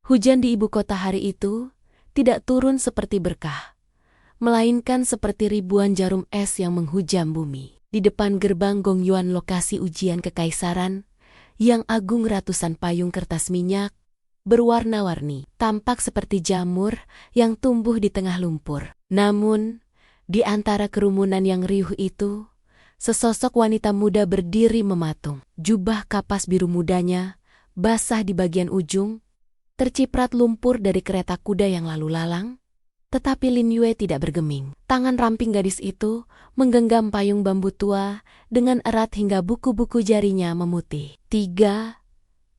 Hujan di ibu kota hari itu tidak turun seperti berkah, melainkan seperti ribuan jarum es yang menghujam bumi. Di depan gerbang Gongyuan, lokasi ujian kekaisaran, yang agung, ratusan payung kertas minyak berwarna-warni tampak seperti jamur yang tumbuh di tengah lumpur. Namun, di antara kerumunan yang riuh itu, sesosok wanita muda berdiri mematung. Jubah kapas biru mudanya basah di bagian ujung, terciprat lumpur dari kereta kuda yang lalu lalang. Tetapi Lin Yue tidak bergeming. Tangan ramping gadis itu menggenggam payung bambu tua dengan erat hingga buku-buku jarinya memutih. 3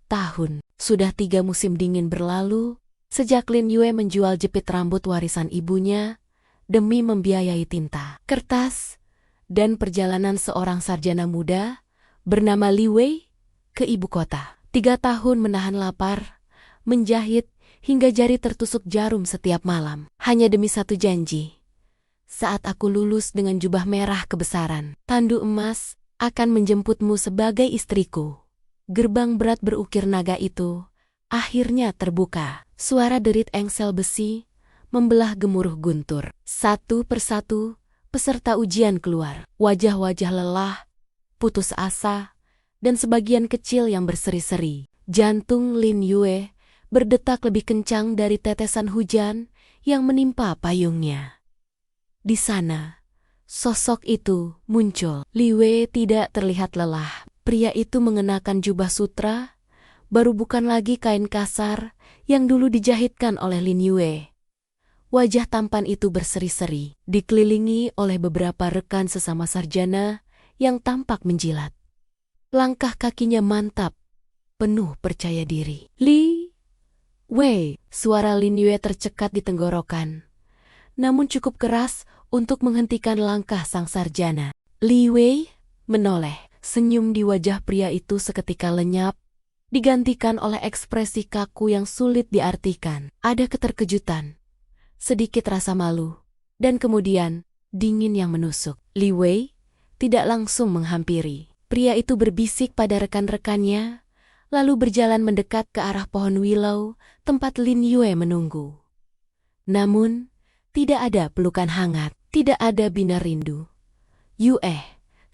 tahun. Sudah 3 musim dingin berlalu sejak Lin Yue menjual jepit rambut warisan ibunya demi membiayai tinta, kertas, dan perjalanan seorang sarjana muda bernama Li Wei ke ibu kota. 3 tahun menahan lapar, menjahit, hingga jari tertusuk jarum setiap malam, hanya demi satu janji. Saat aku lulus dengan jubah merah kebesaran, tandu emas akan menjemputmu sebagai istriku. Gerbang berat berukir naga itu akhirnya terbuka. Suara derit engsel besi membelah gemuruh guntur. Satu persatu peserta ujian keluar. Wajah-wajah lelah, putus asa, dan sebagian kecil yang berseri-seri. Jantung Lin Yue berdetak lebih kencang dari tetesan hujan yang menimpa payungnya. Di sana, sosok itu muncul. Li Wei tidak terlihat lelah. Pria itu mengenakan jubah sutra, baru bukan lagi kain kasar yang dulu dijahitkan oleh Lin Yue. Wajah tampan itu berseri-seri, dikelilingi oleh beberapa rekan sesama sarjana yang tampak menjilat. Langkah kakinya mantap, penuh percaya diri. Li Wei, suara Lin Yue tercekat di tenggorokan, namun cukup keras untuk menghentikan langkah sang sarjana. Li Wei menoleh, senyum di wajah pria itu seketika lenyap, digantikan oleh ekspresi kaku yang sulit diartikan. Ada keterkejutan, sedikit rasa malu, dan kemudian dingin yang menusuk. Li Wei tidak langsung menghampiri. Pria itu berbisik pada rekan-rekannya, lalu berjalan mendekat ke arah pohon willow tempat Lin Yue menunggu. Namun, tidak ada pelukan hangat, tidak ada bina rindu. Yue,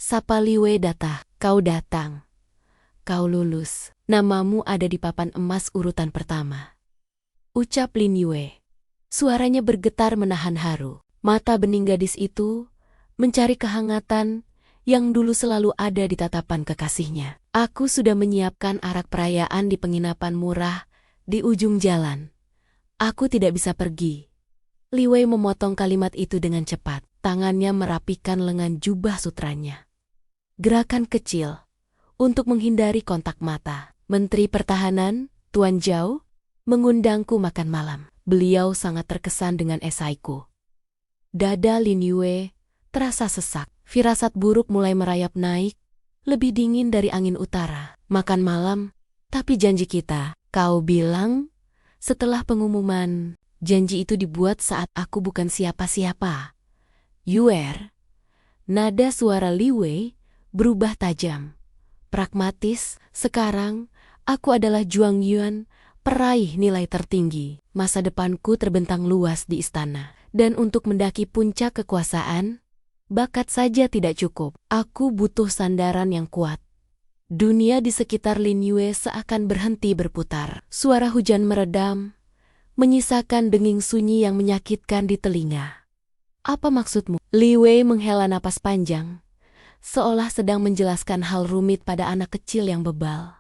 sapa Li Wei, kau datang. Kau lulus, namamu ada di papan emas urutan pertama. Ucap Lin Yue. Suaranya bergetar menahan haru. Mata bening gadis itu mencari kehangatan yang dulu selalu ada di tatapan kekasihnya. Aku sudah menyiapkan arak perayaan di penginapan murah di ujung jalan. Aku tidak bisa pergi. Li Wei memotong kalimat itu dengan cepat. Tangannya merapikan lengan jubah sutranya. Gerakan kecil untuk menghindari kontak mata. Menteri Pertahanan, Tuan Zhao, mengundangku makan malam. Beliau sangat terkesan dengan esaiku. Dada Lin Yue terasa sesak. Firasat buruk mulai merayap naik, lebih dingin dari angin utara. Makan malam, tapi janji kita, kau bilang, setelah pengumuman, janji itu dibuat saat aku bukan siapa-siapa. Yue, nada suara Li Wei berubah tajam. Pragmatis, sekarang aku adalah Zhuang Yuan, peraih nilai tertinggi. Masa depanku terbentang luas di istana. Dan untuk mendaki puncak kekuasaan, bakat saja tidak cukup. Aku butuh sandaran yang kuat. Dunia di sekitar Lin Yue seakan berhenti berputar. Suara hujan meredam, menyisakan denging sunyi yang menyakitkan di telinga. Apa maksudmu? Li Wei menghela napas panjang, seolah sedang menjelaskan hal rumit pada anak kecil yang bebal.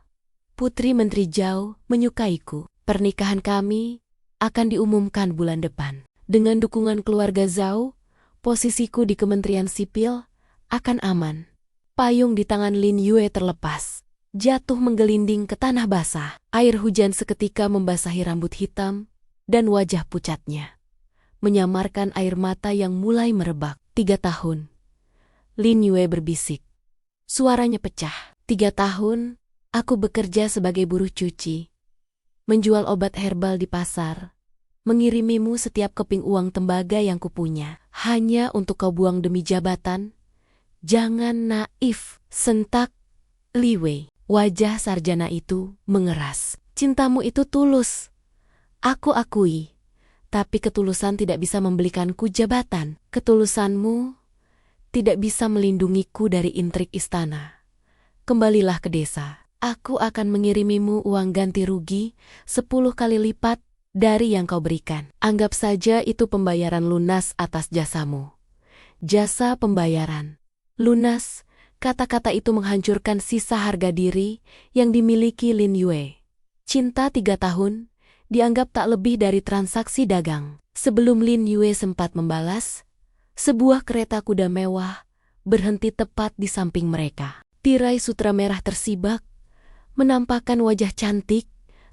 Putri Menteri Zhao menyukaiku. Pernikahan kami akan diumumkan bulan depan. Dengan dukungan keluarga Zhao, posisiku di Kementerian Sipil akan aman. Payung di tangan Lin Yue terlepas, jatuh menggelinding ke tanah basah. Air hujan seketika membasahi rambut hitam dan wajah pucatnya, menyamarkan air mata yang mulai merebak. 3 tahun. Lin Yue berbisik. Suaranya pecah. 3 tahun, aku bekerja sebagai buruh cuci, menjual obat herbal di pasar, mengirimimu setiap keping uang tembaga yang kupunya, hanya untuk kau buang demi jabatan. Jangan naif, sentak Li Wei. Wajah sarjana itu mengeras. Cintamu itu tulus, Aku akui, tapi ketulusan tidak bisa membelikanku jabatan. Ketulusanmu tidak bisa melindungiku dari intrik istana. Kembalilah ke desa. Aku akan mengirimimu uang ganti rugi 10 kali lipat dari yang kau berikan. Anggap saja itu pembayaran lunas atas jasamu. Jasa pembayaran. Lunas, kata-kata itu menghancurkan sisa harga diri yang dimiliki Lin Yue. Cinta 3 tahun, dianggap tak lebih dari transaksi dagang. Sebelum Lin Yue sempat membalas, sebuah kereta kuda mewah berhenti tepat di samping mereka. Tirai sutra merah tersibak, menampakkan wajah cantik,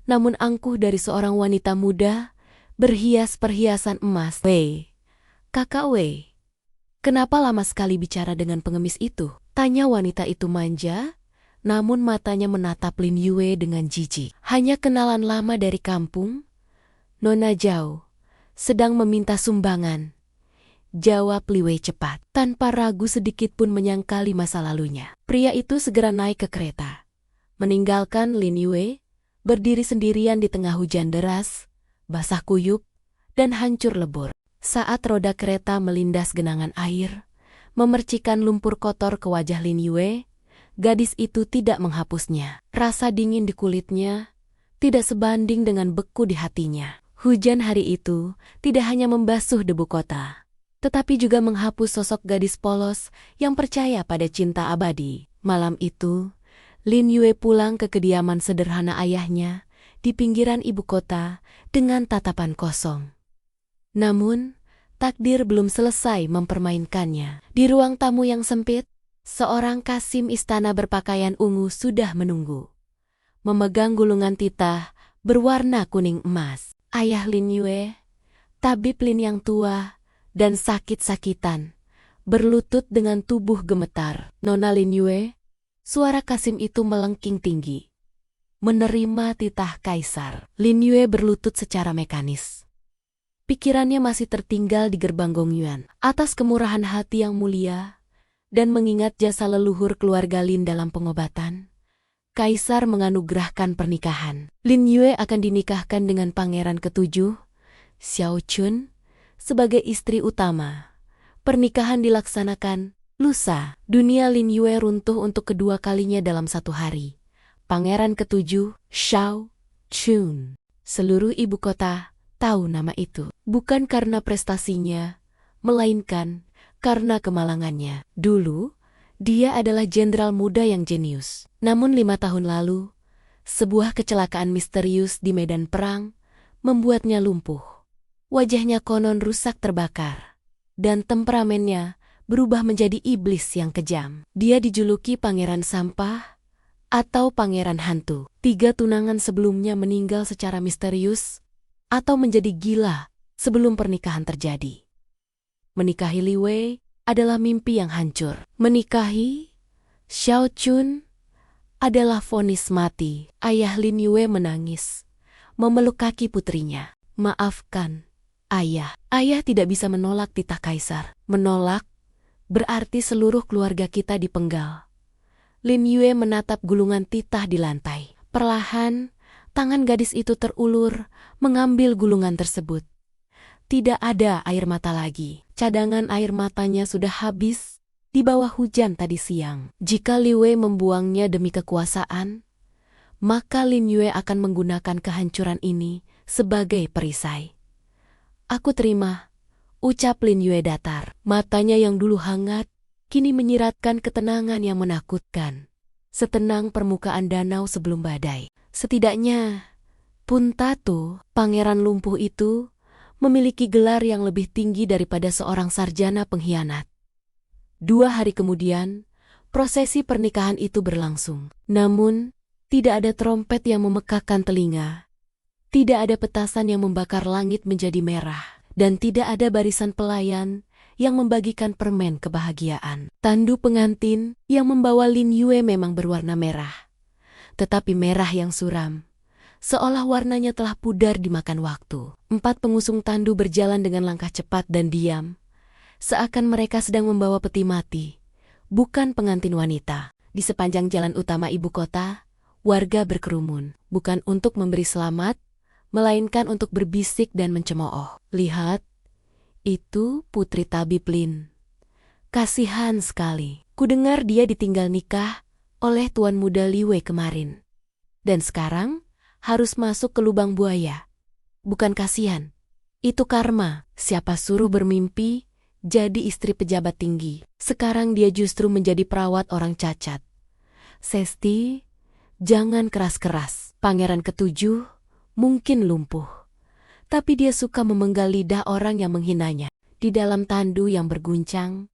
namun angkuh dari seorang wanita muda, berhias perhiasan emas. Wei, kakak Wei, kenapa lama sekali bicara dengan pengemis itu? Tanya wanita itu manja, namun matanya menatap Lin Yue dengan jijik. Hanya kenalan lama dari kampung, Nona Zhao sedang meminta sumbangan. Jawab Li Wei cepat, tanpa ragu sedikit pun menyangkali masa lalunya. Pria itu segera naik ke kereta, meninggalkan Lin Yue berdiri sendirian di tengah hujan deras, basah kuyup, dan hancur lebur. Saat roda kereta melindas genangan air, memercikan lumpur kotor ke wajah Lin Yue, gadis itu tidak menghapusnya. Rasa dingin di kulitnya tidak sebanding dengan beku di hatinya. Hujan hari itu tidak hanya membasuh debu kota, tetapi juga menghapus sosok gadis polos yang percaya pada cinta abadi. Malam itu, Lin Yue pulang ke kediaman sederhana ayahnya di pinggiran ibu kota dengan tatapan kosong. Namun, takdir belum selesai mempermainkannya. Di ruang tamu yang sempit, seorang kasim istana berpakaian ungu sudah menunggu. Memegang gulungan titah berwarna kuning emas. Ayah Lin Yue, tabib Lin yang tua dan sakit-sakitan, berlutut dengan tubuh gemetar. Nona Lin Yue, suara kasim itu melengking tinggi. Menerima titah kaisar. Lin Yue berlutut secara mekanis. Pikirannya masih tertinggal di gerbang Gongyuan. Atas kemurahan hati yang mulia dan mengingat jasa leluhur keluarga Lin dalam pengobatan, kaisar menganugerahkan pernikahan. Lin Yue akan dinikahkan dengan pangeran ke-7, Xiao Chun, sebagai istri utama. Pernikahan dilaksanakan lusa. Dunia Lin Yue runtuh untuk kedua kalinya dalam satu hari. Pangeran ke-7, Xiao Chun. Seluruh ibu kota tahu nama itu. Bukan karena prestasinya, melainkan karena kemalangannya. Dulu, dia adalah jenderal muda yang jenius. Namun 5 tahun lalu, sebuah kecelakaan misterius di medan perang membuatnya lumpuh. Wajahnya konon rusak terbakar, dan temperamennya berubah menjadi iblis yang kejam. Dia dijuluki Pangeran Sampah atau Pangeran Hantu. 3 tunangan sebelumnya meninggal secara misterius atau menjadi gila sebelum pernikahan terjadi. Menikahi Li Wei adalah mimpi yang hancur. Menikahi Xiao Chun adalah vonis mati. Ayah Lin Yue menangis, memeluk kaki putrinya. Maafkan, ayah. Ayah tidak bisa menolak titah kaisar. Menolak berarti seluruh keluarga kita dipenggal. Lin Yue menatap gulungan titah di lantai. Perlahan, tangan gadis itu terulur, mengambil gulungan tersebut. Tidak ada air mata lagi. Cadangan air matanya sudah habis di bawah hujan tadi siang. Jika Li Wei membuangnya demi kekuasaan, maka Lin Yue akan menggunakan kehancuran ini sebagai perisai. Aku terima, ucap Lin Yue datar. Matanya yang dulu hangat, kini menyiratkan ketenangan yang menakutkan. Setenang permukaan danau sebelum badai. Setidaknya, Puntato, pangeran lumpuh itu, memiliki gelar yang lebih tinggi daripada seorang sarjana pengkhianat. 2 hari kemudian, prosesi pernikahan itu berlangsung. Namun, tidak ada trompet yang memekakkan telinga. Tidak ada petasan yang membakar langit menjadi merah. Dan tidak ada barisan pelayan yang membagikan permen kebahagiaan. Tandu pengantin yang membawa Lin Yue memang berwarna merah. Tetapi merah yang suram, seolah warnanya telah pudar dimakan waktu. 4 pengusung tandu berjalan dengan langkah cepat dan diam, seakan mereka sedang membawa peti mati, bukan pengantin wanita. Di sepanjang jalan utama ibu kota, warga berkerumun, bukan untuk memberi selamat, melainkan untuk berbisik dan mencemooh. Lihat, itu Putri Tabib Lin. Kasihan sekali. Kudengar dia ditinggal nikah oleh Tuan Muda Liwei kemarin. Dan sekarang harus masuk ke lubang buaya. Bukan kasihan. Itu karma. Siapa suruh bermimpi jadi istri pejabat tinggi. Sekarang dia justru menjadi perawat orang cacat. Sesti, jangan keras-keras. Pangeran ketujuh mungkin lumpuh. Tapi dia suka memenggal lidah orang yang menghinanya. Di dalam tandu yang berguncang,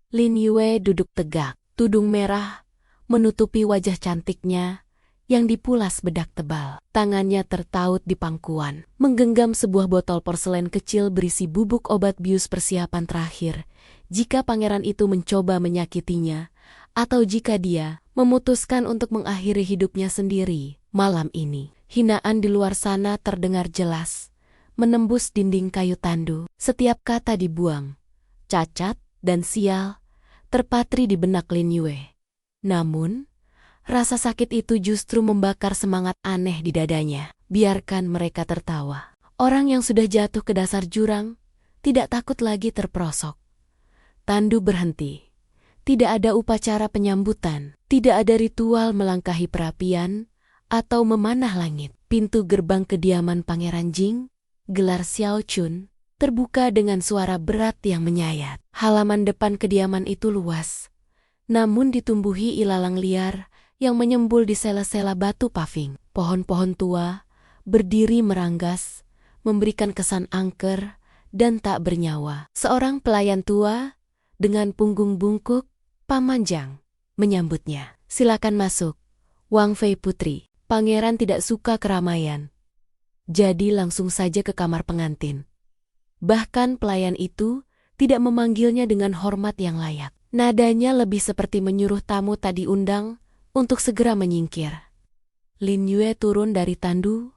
Lin Yue duduk tegak, tudung merah menutupi wajah cantiknya yang dipulas bedak tebal. Tangannya tertaut di pangkuan, menggenggam sebuah botol porselen kecil berisi bubuk obat bius persiapan terakhir jika pangeran itu mencoba menyakitinya atau jika dia memutuskan untuk mengakhiri hidupnya sendiri. Malam ini, hinaan di luar sana terdengar jelas, menembus dinding kayu tandu. Setiap kata dibuang, cacat dan sial terpatri di benak Lin Yue. Namun, rasa sakit itu justru membakar semangat aneh di dadanya. Biarkan mereka tertawa. Orang yang sudah jatuh ke dasar jurang tidak takut lagi terperosok. Tandu berhenti. Tidak ada upacara penyambutan. Tidak ada ritual melangkahi perapian atau memanah langit. Pintu gerbang kediaman Pangeran Jing, gelar Xiao Chun, terbuka dengan suara berat yang menyayat. Halaman depan kediaman itu luas, namun ditumbuhi ilalang liar yang menyembul di sela-sela batu paving. Pohon-pohon tua berdiri meranggas, memberikan kesan angker dan tak bernyawa. Seorang pelayan tua dengan punggung bungkuk, pamanjang, menyambutnya. Silakan masuk, Wang Fei Putri. Pangeran tidak suka keramaian, jadi langsung saja ke kamar pengantin. Bahkan pelayan itu tidak memanggilnya dengan hormat yang layak. Nadanya lebih seperti menyuruh tamu tak diundang untuk segera menyingkir. Lin Yue turun dari tandu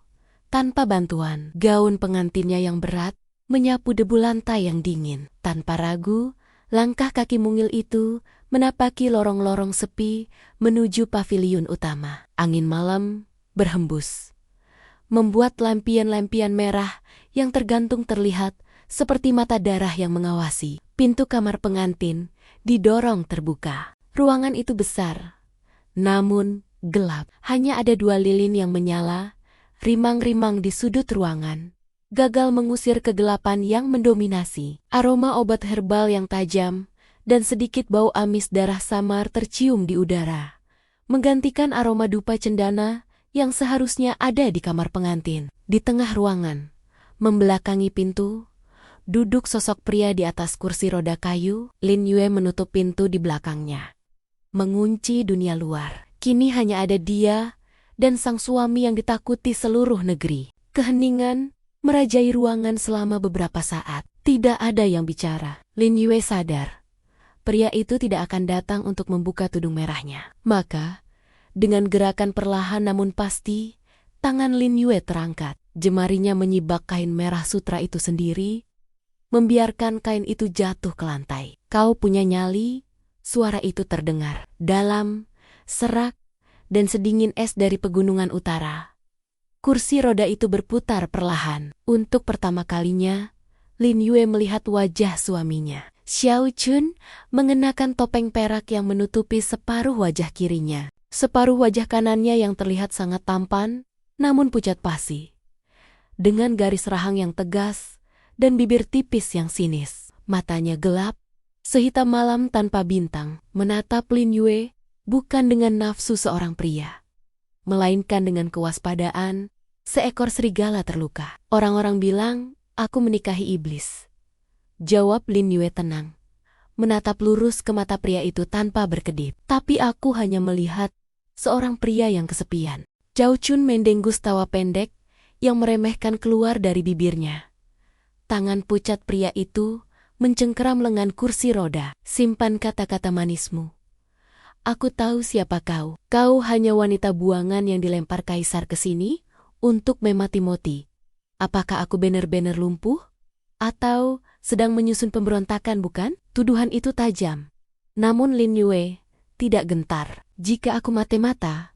tanpa bantuan. Gaun pengantinnya yang berat menyapu debu lantai yang dingin. Tanpa ragu, langkah kaki mungil itu menapaki lorong-lorong sepi menuju paviliun utama. Angin malam berhembus, membuat lampion-lampion merah yang tergantung terlihat seperti mata darah yang mengawasi. Pintu kamar pengantin didorong terbuka. Ruangan itu besar, namun gelap. Hanya ada 2 lilin yang menyala, rimang-rimang di sudut ruangan, gagal mengusir kegelapan yang mendominasi. Aroma obat herbal yang tajam dan sedikit bau amis darah samar tercium di udara, menggantikan aroma dupa cendana yang seharusnya ada di kamar pengantin. Di tengah ruangan, membelakangi pintu, duduk sosok pria di atas kursi roda kayu. Lin Yue menutup pintu di belakangnya, mengunci dunia luar. Kini hanya ada dia dan sang suami yang ditakuti seluruh negeri. Keheningan merajai ruangan selama beberapa saat. Tidak ada yang bicara. Lin Yue sadar, pria itu tidak akan datang untuk membuka tudung merahnya. Maka, dengan gerakan perlahan namun pasti, tangan Lin Yue terangkat. Jemarinya menyibak kain merah sutra itu sendiri, membiarkan kain itu jatuh ke lantai. Kau punya nyali? Suara itu terdengar dalam, serak, dan sedingin es dari pegunungan utara. Kursi roda itu berputar perlahan. Untuk pertama kalinya, Lin Yue melihat wajah suaminya. Xiao Chun mengenakan topeng perak yang menutupi separuh wajah kirinya. Separuh wajah kanannya yang terlihat sangat tampan, namun pucat pasi, dengan garis rahang yang tegas dan bibir tipis yang sinis. Matanya gelap, sehitam malam tanpa bintang, menatap Lin Yue bukan dengan nafsu seorang pria, melainkan dengan kewaspadaan seekor serigala terluka. Orang-orang bilang, aku menikahi iblis, jawab Lin Yue tenang, menatap lurus ke mata pria itu tanpa berkedip. Tapi aku hanya melihat seorang pria yang kesepian. Zhao Chun mendengus tawa pendek yang meremehkan keluar dari bibirnya. Tangan pucat pria itu mencengkeram lengan kursi roda. Simpan kata-kata manismu. Aku tahu siapa kau. Kau hanya wanita buangan yang dilempar kaisar ke sini untuk memati-moti. Apakah aku benar-benar lumpuh? Atau sedang menyusun pemberontakan, bukan? Tuduhan itu tajam. Namun Lin Yue tidak gentar. Jika aku mata-mata,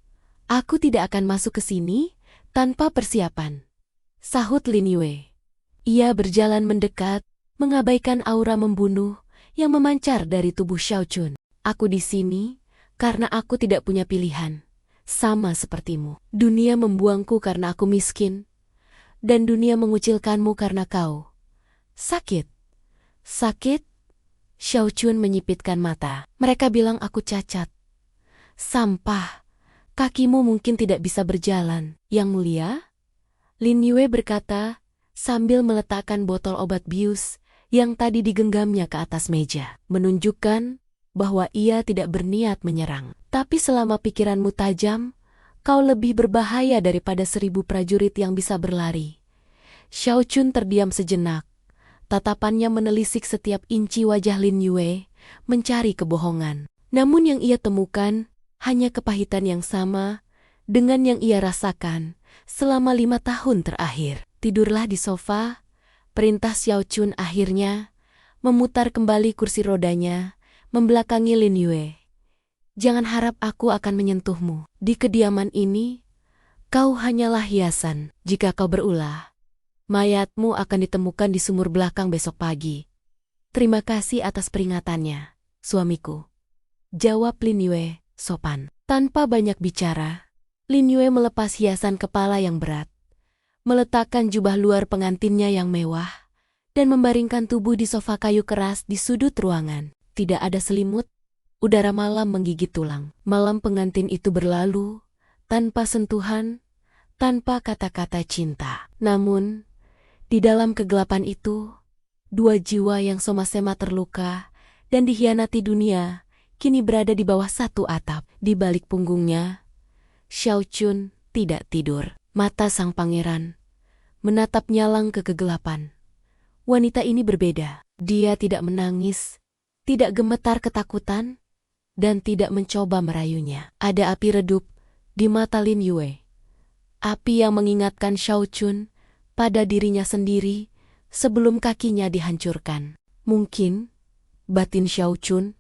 aku tidak akan masuk ke sini tanpa persiapan. sahut Lin Yue. Ia berjalan mendekat, mengabaikan aura membunuh yang memancar dari tubuh Xiao Chun. Aku di sini karena aku tidak punya pilihan. Sama sepertimu. Dunia membuangku karena aku miskin. Dan dunia mengucilkanmu karena kau sakit. Sakit? Xiao Chun menyipitkan mata. Mereka bilang aku cacat. Sampah. Kakimu mungkin tidak bisa berjalan. Yang mulia? Lin Yue berkata sambil meletakkan botol obat bius yang tadi digenggamnya ke atas meja. Menunjukkan bahwa ia tidak berniat menyerang. Tapi selama pikiranmu tajam, kau lebih berbahaya daripada 1000 prajurit yang bisa berlari. Xiao Chun terdiam sejenak. Tatapannya menelisik setiap inci wajah Lin Yue, mencari kebohongan. Namun yang ia temukan hanya kepahitan yang sama dengan yang ia rasakan selama 5 tahun terakhir. Tidurlah di sofa, perintah Xiao Chun akhirnya memutar kembali kursi rodanya, membelakangi Lin Yue. Jangan harap aku akan menyentuhmu. Di kediaman ini, kau hanyalah hiasan. Jika kau berulah, mayatmu akan ditemukan di sumur belakang besok pagi. Terima kasih atas peringatannya, suamiku. Jawab Lin Yue, sopan. Tanpa banyak bicara, Lin Yue melepas hiasan kepala yang berat, meletakkan jubah luar pengantinnya yang mewah, dan membaringkan tubuh di sofa kayu keras di sudut ruangan. Tidak ada selimut, udara malam menggigit tulang. Malam pengantin itu berlalu, tanpa sentuhan, tanpa kata-kata cinta. Namun, di dalam kegelapan itu, 2 jiwa yang sama-sama terluka dan dikhianati dunia, kini berada di bawah satu atap. Di balik punggungnya, Xiao Chun tidak tidur. Mata sang pangeran menatap nyalang ke kegelapan. Wanita ini berbeda. Dia tidak menangis, tidak gemetar ketakutan, dan tidak mencoba merayunya. Ada api redup di mata Lin Yue. Api yang mengingatkan Xiao Chun pada dirinya sendiri sebelum kakinya dihancurkan. Mungkin, batin Xiao Chun,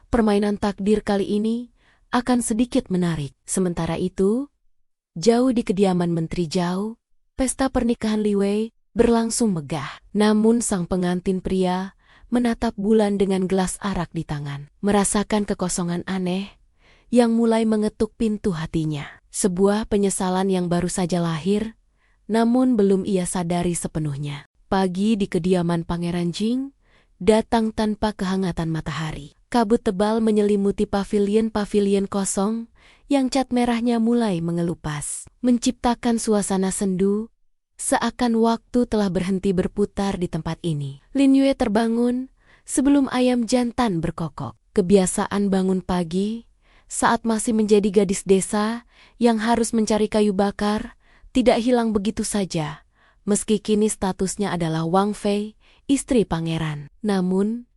permainan takdir kali ini akan sedikit menarik. Sementara itu, jauh di kediaman Menteri Zhao, pesta pernikahan Li Wei berlangsung megah. Namun sang pengantin pria menatap bulan dengan gelas arak di tangan, merasakan kekosongan aneh yang mulai mengetuk pintu hatinya. Sebuah penyesalan yang baru saja lahir, namun belum ia sadari sepenuhnya. Pagi di kediaman Pangeran Jing datang tanpa kehangatan matahari. Kabut tebal menyelimuti pavilion-pavilion kosong yang cat merahnya mulai mengelupas, menciptakan suasana sendu, seakan waktu telah berhenti berputar di tempat ini. Lin Yue terbangun sebelum ayam jantan berkokok. Kebiasaan bangun pagi saat masih menjadi gadis desa yang harus mencari kayu bakar tidak hilang begitu saja, meski kini statusnya adalah Wang Fei, istri pangeran. Namun,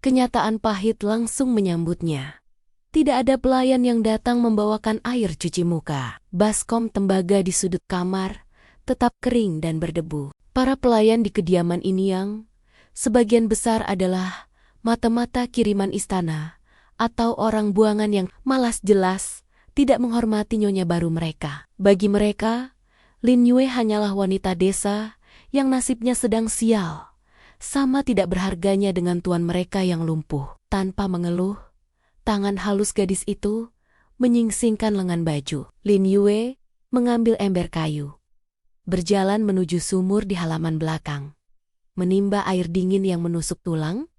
kenyataan pahit langsung menyambutnya. Tidak ada pelayan yang datang membawakan air cuci muka. Baskom tembaga di sudut kamar tetap kering dan berdebu. Para pelayan di kediaman ini yang sebagian besar adalah mata-mata kiriman istana atau orang buangan yang malas jelas tidak menghormati nyonya baru mereka. Bagi mereka, Lin Yue hanyalah wanita desa yang nasibnya sedang sial. Sama tidak berharganya dengan tuan mereka yang lumpuh. Tanpa mengeluh, tangan halus gadis itu menyingsingkan lengan baju. Lin Yue mengambil ember kayu, berjalan menuju sumur di halaman belakang, menimba air dingin yang menusuk tulang,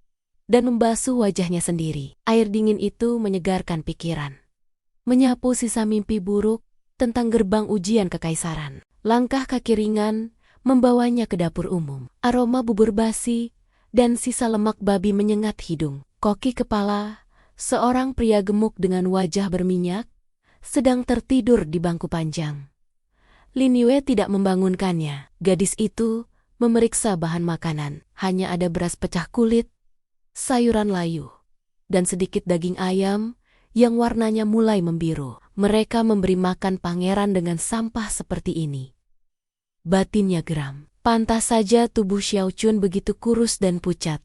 dan membasuh wajahnya sendiri. Air dingin itu menyegarkan pikiran, menyapu sisa mimpi buruk tentang gerbang ujian kekaisaran. Langkah kaki ringan membawanya ke dapur umum. Aroma bubur basi dan sisa lemak babi menyengat hidung. Koki kepala, seorang pria gemuk dengan wajah berminyak, sedang tertidur di bangku panjang. Lin Yue tidak membangunkannya. Gadis itu memeriksa bahan makanan. Hanya ada beras pecah kulit, sayuran layu, dan sedikit daging ayam yang warnanya mulai membiru. Mereka memberi makan pangeran dengan sampah seperti ini. Batinnya geram. Pantas saja tubuh Xiao Chun begitu kurus dan pucat.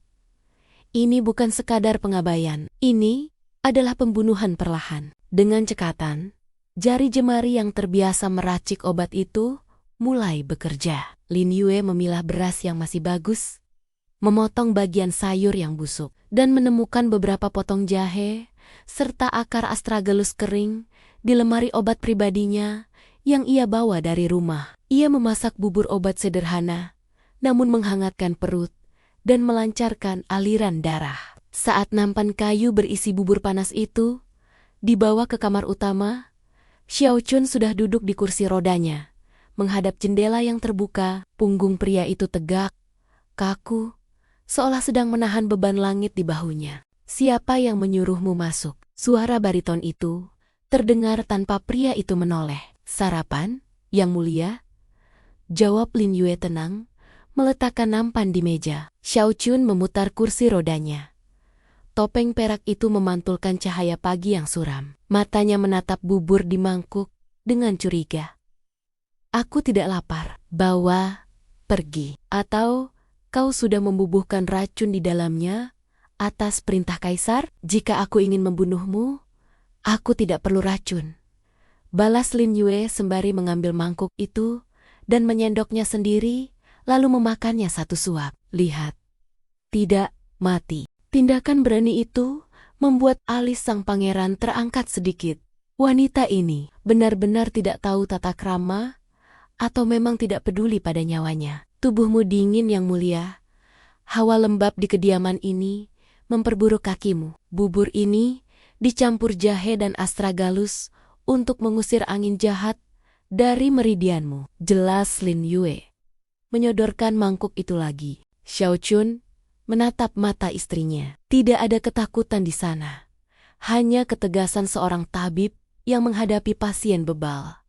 Ini bukan sekadar pengabaian. Ini adalah pembunuhan perlahan. Dengan cekatan, jari jemari yang terbiasa meracik obat itu mulai bekerja. Lin Yue memilah beras yang masih bagus, memotong bagian sayur yang busuk, dan menemukan beberapa potong jahe serta akar astragalus kering di lemari obat pribadinya yang ia bawa dari rumah. Ia memasak bubur obat sederhana, namun menghangatkan perut dan melancarkan aliran darah. Saat nampan kayu berisi bubur panas itu dibawa ke kamar utama, Xiao Chun sudah duduk di kursi rodanya, menghadap jendela yang terbuka. Punggung pria itu tegak, kaku, seolah sedang menahan beban langit di bahunya. "Siapa yang menyuruhmu masuk?" Suara bariton itu terdengar tanpa pria itu menoleh. "Sarapan, Yang Mulia," jawab Lin Yue tenang, meletakkan nampan di meja. Xiao Chun memutar kursi rodanya. Topeng perak itu memantulkan cahaya pagi yang suram. Matanya menatap bubur di mangkuk dengan curiga. "Aku tidak lapar." "Bawa pergi. Atau kau sudah membubuhkan racun di dalamnya atas perintah kaisar?" "Jika aku ingin membunuhmu, aku tidak perlu racun," balas Lin Yue sembari mengambil mangkuk itu dan menyendoknya sendiri, lalu memakannya satu suap. "Lihat, tidak mati." Tindakan berani itu membuat alis sang pangeran terangkat sedikit. Wanita ini benar-benar tidak tahu tata krama atau memang tidak peduli pada nyawanya. "Tubuhmu dingin, Yang Mulia. Hawa lembab di kediaman ini memperburuk kakimu. Bubur ini dicampur jahe dan astragalus untuk mengusir angin jahat dari meridianmu," jelas Lin Yue, menyodorkan mangkuk itu lagi. Xiao Chun menatap mata istrinya. Tidak ada ketakutan di sana, hanya ketegasan seorang tabib yang menghadapi pasien bebal.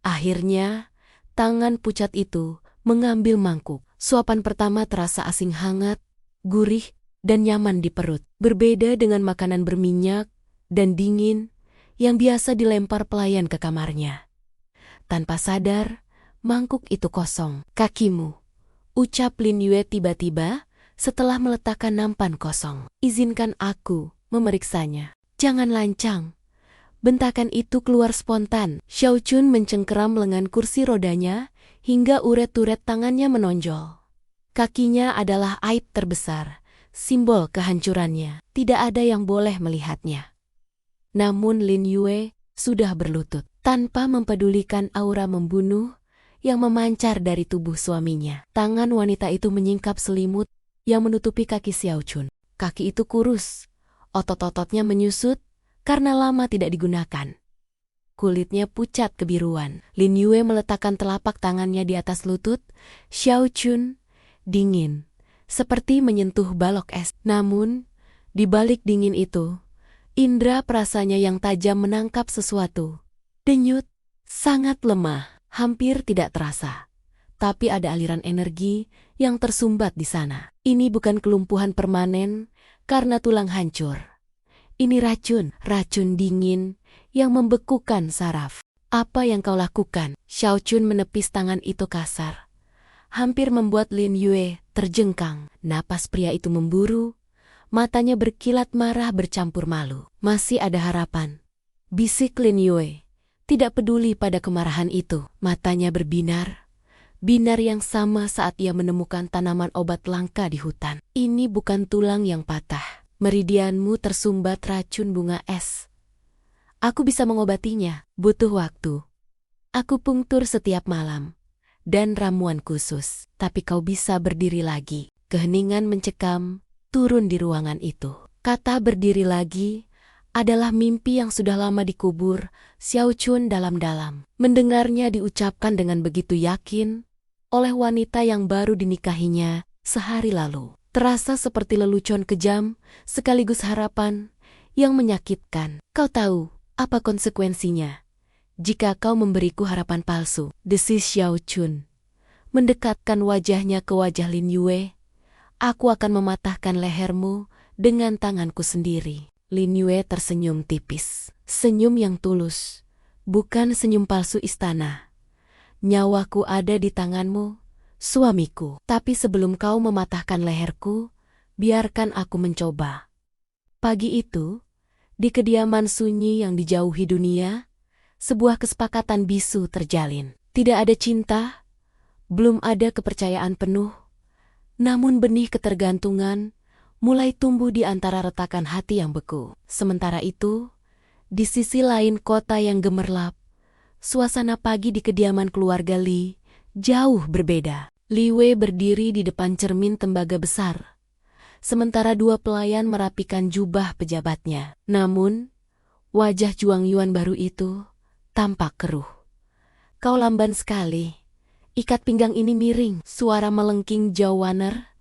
Akhirnya, tangan pucat itu mengambil mangkuk. Suapan pertama terasa asing, hangat, gurih, dan nyaman di perut. Berbeda dengan makanan berminyak dan dingin yang biasa dilempar pelayan ke kamarnya. Tanpa sadar, mangkuk itu kosong. "Kakimu," ucap Lin Yue tiba-tiba setelah meletakkan nampan kosong. "Izinkan aku memeriksanya." "Jangan lancang." Bentakan itu keluar spontan. Xiao Chun mencengkeram lengan kursi rodanya hingga uret-uret tangannya menonjol. Kakinya adalah aib terbesar, simbol kehancurannya. Tidak ada yang boleh melihatnya. Namun Lin Yue sudah berlutut, tanpa mempedulikan aura membunuh yang memancar dari tubuh suaminya. Tangan wanita itu menyingkap selimut yang menutupi kaki Xiao Chun. Kaki itu kurus, otot-ototnya menyusut karena lama tidak digunakan. Kulitnya pucat kebiruan. Lin Yue meletakkan telapak tangannya di atas lutut Xiao Chun, dingin, seperti menyentuh balok es. Namun, di balik dingin itu, indera perasanya yang tajam menangkap sesuatu. Denyut, sangat lemah, hampir tidak terasa. Tapi ada aliran energi yang tersumbat di sana. Ini bukan kelumpuhan permanen karena tulang hancur. Ini racun dingin yang membekukan saraf. "Apa yang kau lakukan?" Xiao Chun menepis tangan itu kasar, hampir membuat Lin Yue terjengkang. Napas pria itu memburu, matanya berkilat marah bercampur malu. "Masih ada harapan," bisik Lin Yue, tidak peduli pada kemarahan itu. Matanya berbinar, binar yang sama saat ia menemukan tanaman obat langka di hutan. "Ini bukan tulang yang patah. Meridianmu tersumbat racun bunga es. Aku bisa mengobatinya, butuh waktu. Akupunktur setiap malam, dan ramuan khusus. Tapi kau bisa berdiri lagi." Keheningan mencekam turun di ruangan itu. Kata berdiri lagi adalah mimpi yang sudah lama dikubur Xiao Chun dalam-dalam. Mendengarnya diucapkan dengan begitu yakin oleh wanita yang baru dinikahinya sehari lalu. Terasa seperti lelucon kejam sekaligus harapan yang menyakitkan. "Kau tahu apa konsekuensinya jika kau memberiku harapan palsu?" desis Xiao Chun, mendekatkan wajahnya ke wajah Lin Yue. "Aku akan mematahkan lehermu dengan tanganku sendiri." Lin Yue tersenyum tipis. Senyum yang tulus, bukan senyum palsu istana. "Nyawaku ada di tanganmu, suamiku. Tapi sebelum kau mematahkan leherku, biarkan aku mencoba." Pagi itu, di kediaman sunyi yang dijauhi dunia, sebuah kesepakatan bisu terjalin. Tidak ada cinta, Belum ada kepercayaan penuh, namun benih ketergantungan mulai tumbuh di antara retakan hati yang beku. Sementara itu, di sisi lain kota yang gemerlap, suasana pagi di kediaman keluarga Li jauh berbeda. Li Wei berdiri di depan cermin tembaga besar, sementara dua pelayan merapikan jubah pejabatnya. Namun, wajah Juang Yuan baru itu tampak keruh. Kau lamban sekali. Ikat pinggang ini miring. Suara melengking Zhao Waner,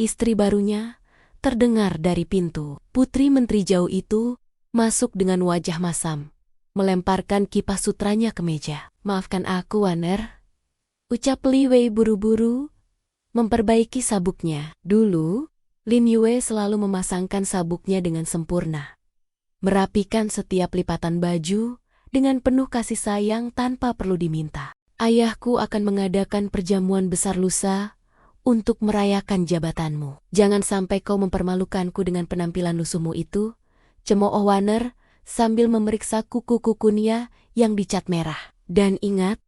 istri barunya, terdengar dari pintu. Putri Menteri Zhao itu masuk dengan wajah masam, melemparkan kipas sutranya ke meja. Maafkan aku, Waner, ucap Li Wei buru-buru, memperbaiki sabuknya. Dulu, Lin Yue selalu memasangkan sabuknya dengan sempurna, merapikan setiap lipatan baju dengan penuh kasih sayang tanpa perlu diminta. Ayahku akan mengadakan perjamuan besar lusa untuk merayakan jabatanmu. Jangan sampai kau mempermalukanku dengan penampilan lusuhmu itu, cemooh Waner sambil memeriksa kuku-kukunya yang dicat merah. Dan ingat,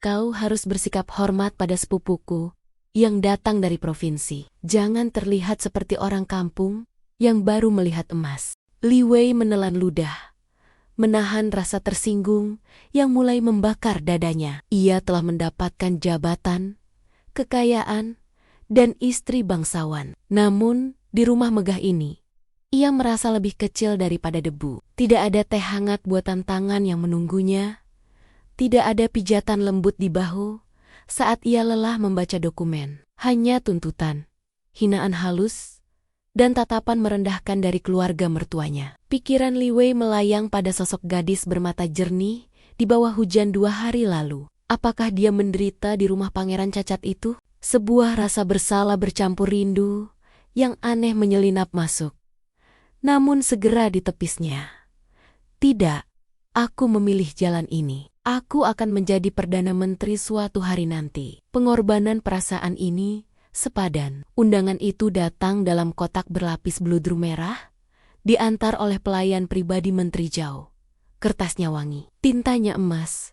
kau harus bersikap hormat pada sepupuku yang datang dari provinsi. Jangan terlihat seperti orang kampung yang baru melihat emas. Li Wei menelan ludah, menahan rasa tersinggung yang mulai membakar dadanya. Ia telah mendapatkan jabatan, kekayaan, dan istri bangsawan. Namun, di rumah megah ini, ia merasa lebih kecil daripada debu. Tidak ada teh hangat buatan tangan yang menunggunya. Tidak ada pijatan lembut di bahu saat ia lelah membaca dokumen. Hanya tuntutan, hinaan halus, dan tatapan merendahkan dari keluarga mertuanya. Pikiran Li Wei melayang pada sosok gadis bermata jernih di bawah hujan 2 hari lalu. Apakah dia menderita di rumah pangeran cacat itu? Sebuah rasa bersalah bercampur rindu yang aneh menyelinap masuk, namun segera ditepisnya. Tidak, aku memilih jalan ini. Aku akan menjadi Perdana Menteri suatu hari nanti. Pengorbanan perasaan ini sepadan. Undangan itu datang dalam kotak berlapis beludru merah, diantar oleh pelayan pribadi Menteri Zhao. Kertasnya wangi, tintanya emas,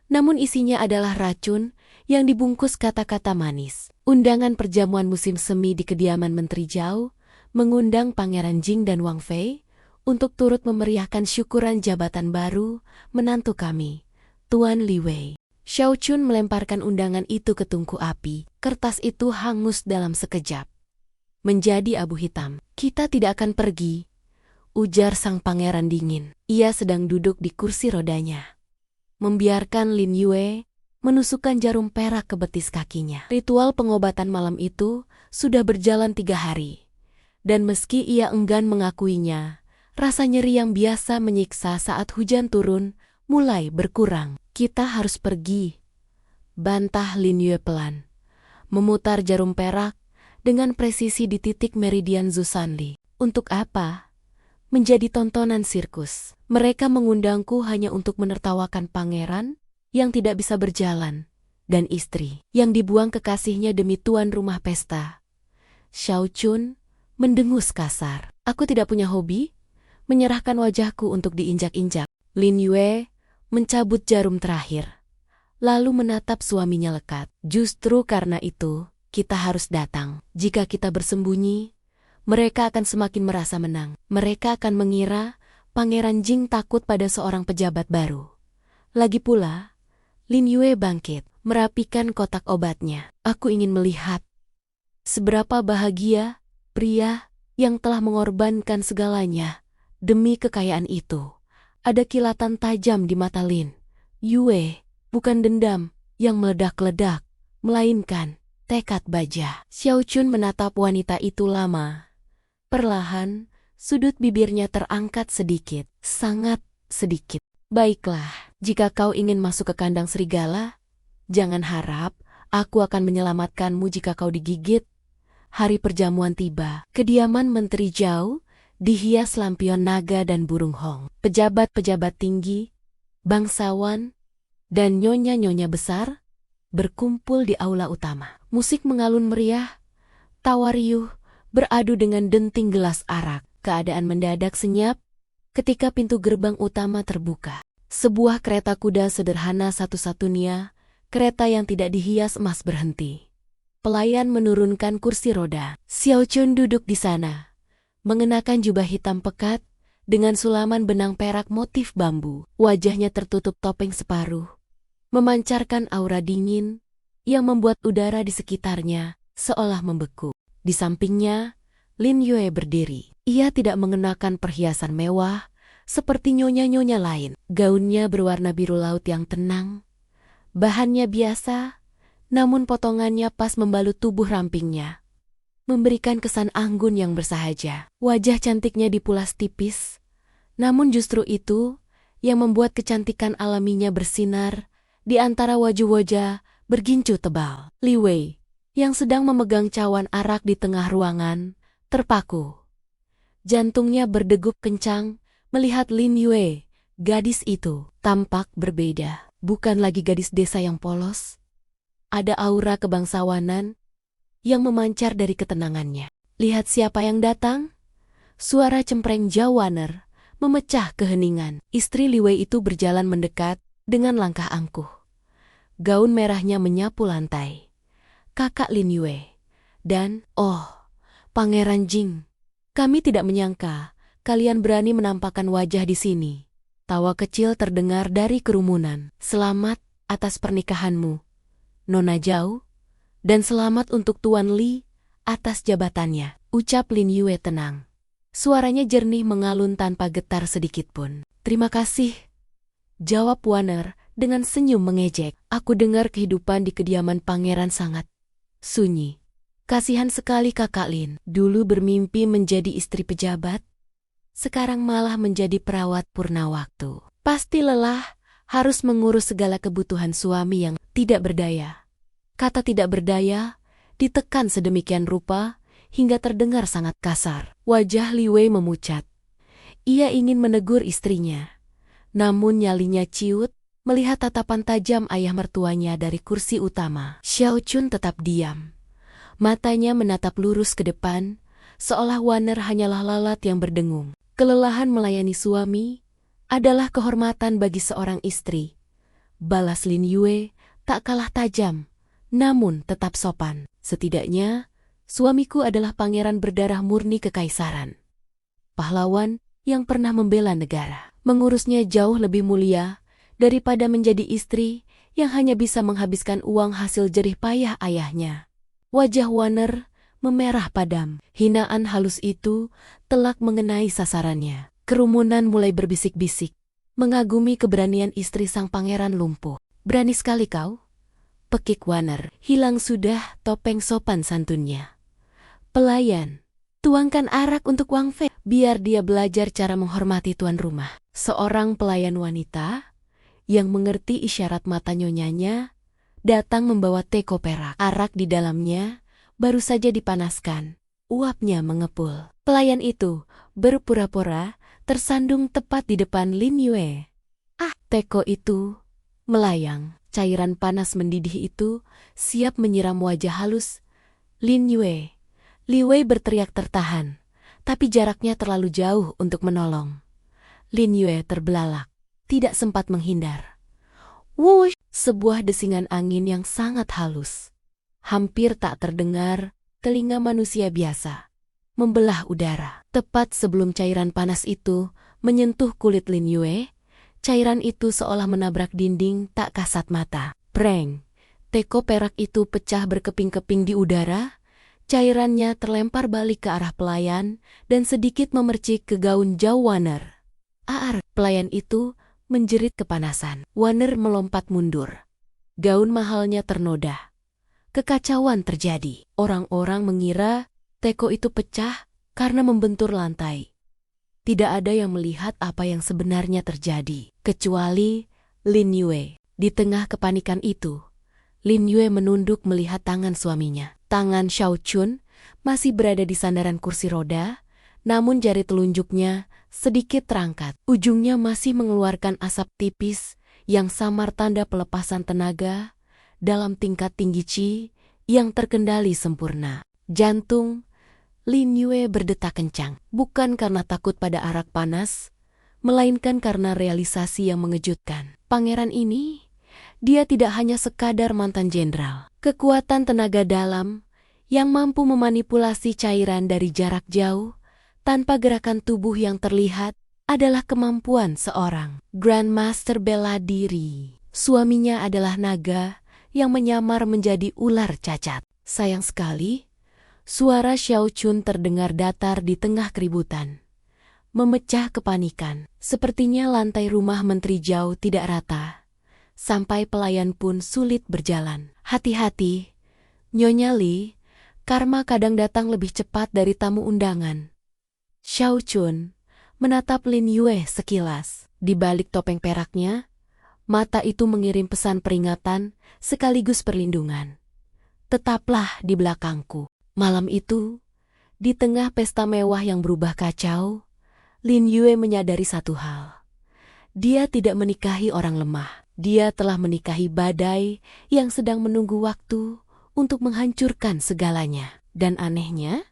namun isinya adalah racun yang dibungkus kata-kata manis. Undangan perjamuan musim semi di kediaman Menteri Zhao mengundang Pangeran Jing dan Wang Fei untuk turut memeriahkan syukuran jabatan baru menantu kami, Tuan Li Wei. Xiao Chun melemparkan undangan itu ke tungku api. Kertas itu hangus dalam sekejap, menjadi abu hitam. Kita tidak akan pergi, ujar sang pangeran dingin. Ia sedang duduk di kursi rodanya, membiarkan Lin Yue menusukkan jarum perak ke betis kakinya. Ritual pengobatan malam itu sudah berjalan 3 hari. Dan meski ia enggan mengakuinya, rasa nyeri yang biasa menyiksa saat hujan turun mulai berkurang. Kita harus pergi, bantah Lin Yue pelan, memutar jarum perak dengan presisi di titik meridian Zusanli. Untuk apa? Menjadi tontonan sirkus. Mereka mengundangku hanya untuk menertawakan pangeran yang tidak bisa berjalan, dan istri yang dibuang kekasihnya demi tuan rumah pesta. Xiao Chun mendengus kasar. Aku tidak punya hobi, menyerahkan wajahku untuk diinjak-injak. Lin Yue mencabut jarum terakhir, lalu menatap suaminya lekat. Justru karena itu, kita harus datang. Jika kita bersembunyi, mereka akan semakin merasa menang. Mereka akan mengira Pangeran Jing takut pada seorang pejabat baru. Lagi pula, Lin Yue bangkit, merapikan kotak obatnya. Aku ingin melihat seberapa bahagia pria yang telah mengorbankan segalanya demi kekayaan itu. Ada kilatan tajam di mata Lin Yue, bukan dendam yang meledak-ledak, melainkan tekad baja. Xiao Chun menatap wanita itu lama. Perlahan, sudut bibirnya terangkat sedikit, sangat sedikit. Baiklah, jika kau ingin masuk ke kandang serigala, jangan harap aku akan menyelamatkanmu jika kau digigit. Hari perjamuan tiba. Kediaman Menteri Zhao dihias lampion naga dan burung hong. Pejabat-pejabat tinggi, bangsawan, dan nyonya-nyonya besar berkumpul di aula utama. Musik mengalun meriah, tawa riuh beradu dengan denting gelas arak. Keadaan mendadak senyap ketika pintu gerbang utama terbuka. Sebuah kereta kuda sederhana satu-satunya Kereta yang tidak dihias emas berhenti. Pelayan menurunkan kursi roda. Xiao Chun duduk di sana, mengenakan jubah hitam pekat dengan sulaman benang perak motif bambu. Wajahnya tertutup topeng separuh, memancarkan aura dingin yang membuat udara di sekitarnya seolah membeku. Di sampingnya, Lin Yue berdiri. Ia tidak mengenakan perhiasan mewah seperti nyonya-nyonya lain. Gaunnya berwarna biru laut yang tenang. Bahannya biasa, namun potongannya pas membalut tubuh rampingnya, memberikan kesan anggun yang bersahaja. Wajah cantiknya dipulas tipis, namun justru itu yang membuat kecantikan alaminya bersinar di antara wajah-wajah bergincu tebal. Li Wei, yang sedang memegang cawan arak di tengah ruangan, terpaku. Jantungnya berdegup kencang melihat Lin Yue. Gadis itu tampak berbeda. Bukan lagi gadis desa yang polos. Ada aura kebangsawanan yang memancar dari ketenangannya. Lihat siapa yang datang? Suara cempreng Zhao Waner memecah keheningan. Istri Li Wei itu berjalan mendekat dengan langkah angkuh. Gaun merahnya menyapu lantai. Kakak Lin Yue. Dan, Pangeran Jing. Kami tidak menyangka kalian berani menampakkan wajah di sini. Tawa kecil terdengar dari kerumunan. Selamat atas pernikahanmu, Nona Zhao, dan selamat untuk Tuan Li atas jabatannya, ucap Lin Yue tenang. Suaranya jernih mengalun tanpa getar sedikitpun. Terima kasih, jawab Waner dengan senyum mengejek. Aku dengar kehidupan di kediaman pangeran sangat sunyi. Kasihan sekali kakak Lin. Dulu bermimpi menjadi istri pejabat, sekarang malah menjadi perawat purna waktu. Pasti lelah, harus mengurus segala kebutuhan suami yang tidak berdaya. Kata tidak berdaya ditekan sedemikian rupa hingga terdengar sangat kasar. Wajah Li Wei memucat. Ia ingin menegur istrinya, namun nyalinya ciut melihat tatapan tajam ayah mertuanya dari kursi utama. Xiao Chun tetap diam. Matanya menatap lurus ke depan, seolah Waner hanyalah lalat yang berdengung. Kelelahan melayani suami adalah kehormatan bagi seorang istri. Balas Lin Yue tak kalah tajam, namun tetap sopan. Setidaknya, suamiku adalah pangeran berdarah murni kekaisaran. Pahlawan yang pernah membela negara. Mengurusnya jauh lebih mulia daripada menjadi istri yang hanya bisa menghabiskan uang hasil jerih payah ayahnya. Wajah Waner memerah padam. Hinaan halus itu telak mengenai sasarannya. Kerumunan mulai berbisik-bisik, mengagumi keberanian istri sang pangeran lumpuh. Berani sekali kau, pekik Waner. Hilang sudah topeng sopan santunnya. Pelayan, tuangkan arak untuk Wang Fei, biar dia belajar cara menghormati tuan rumah. Seorang pelayan wanita yang mengerti isyarat mata nyonyanya datang membawa teko perak. Arak di dalamnya baru saja dipanaskan. Uapnya mengepul. Pelayan itu berpura-pura tersandung tepat di depan Lin Yue. Teko itu melayang. Cairan panas mendidih itu siap menyiram wajah halus Lin Yue. Li Wei berteriak tertahan, tapi jaraknya terlalu jauh untuk menolong. Lin Yue terbelalak, tidak sempat menghindar. Wush! Sebuah desingan angin yang sangat halus, hampir tak terdengar telinga manusia biasa, membelah udara. Tepat sebelum cairan panas itu menyentuh kulit Lin Yue, cairan itu seolah menabrak dinding tak kasat mata. Preng! Teko perak itu pecah berkeping-keping di udara, cairannya terlempar balik ke arah pelayan dan sedikit memercik ke gaun Zhao Waner. Pelayan itu menjerit kepanasan. Waner melompat mundur. Gaun mahalnya ternoda. Kekacauan terjadi. Orang-orang mengira teko itu pecah karena membentur lantai. Tidak ada yang melihat apa yang sebenarnya terjadi, kecuali Lin Yue. Di tengah kepanikan itu, Lin Yue menunduk melihat tangan suaminya. Tangan Xiao Chun masih berada di sandaran kursi roda, namun jari telunjuknya sedikit terangkat. Ujungnya masih mengeluarkan asap tipis yang samar tanda pelepasan tenaga dalam tingkat tinggi Qi yang terkendali sempurna. Jantung Lin Yue berdetak kencang, bukan karena takut pada arak panas, melainkan karena realisasi yang mengejutkan. Pangeran ini Dia tidak hanya sekadar mantan jenderal. Kekuatan tenaga dalam yang mampu memanipulasi cairan dari jarak jauh tanpa gerakan tubuh yang terlihat adalah kemampuan seorang Grandmaster bela diri. Suaminya adalah naga yang menyamar menjadi ular cacat. Sayang sekali, suara Xiao Chun terdengar datar di tengah keributan, memecah kepanikan. Sepertinya lantai rumah Menteri Zhao tidak rata. Sampai pelayan pun sulit berjalan. Hati-hati, Nyonya Li, karma kadang datang lebih cepat dari tamu undangan. Xiao Chun menatap Lin Yue sekilas. Di balik topeng peraknya, mata itu mengirim pesan peringatan sekaligus perlindungan. Tetaplah di belakangku. Malam itu, di tengah pesta mewah yang berubah kacau, Lin Yue menyadari satu hal. Dia tidak menikahi orang lemah. Dia telah menikahi badai yang sedang menunggu waktu untuk menghancurkan segalanya. Dan anehnya,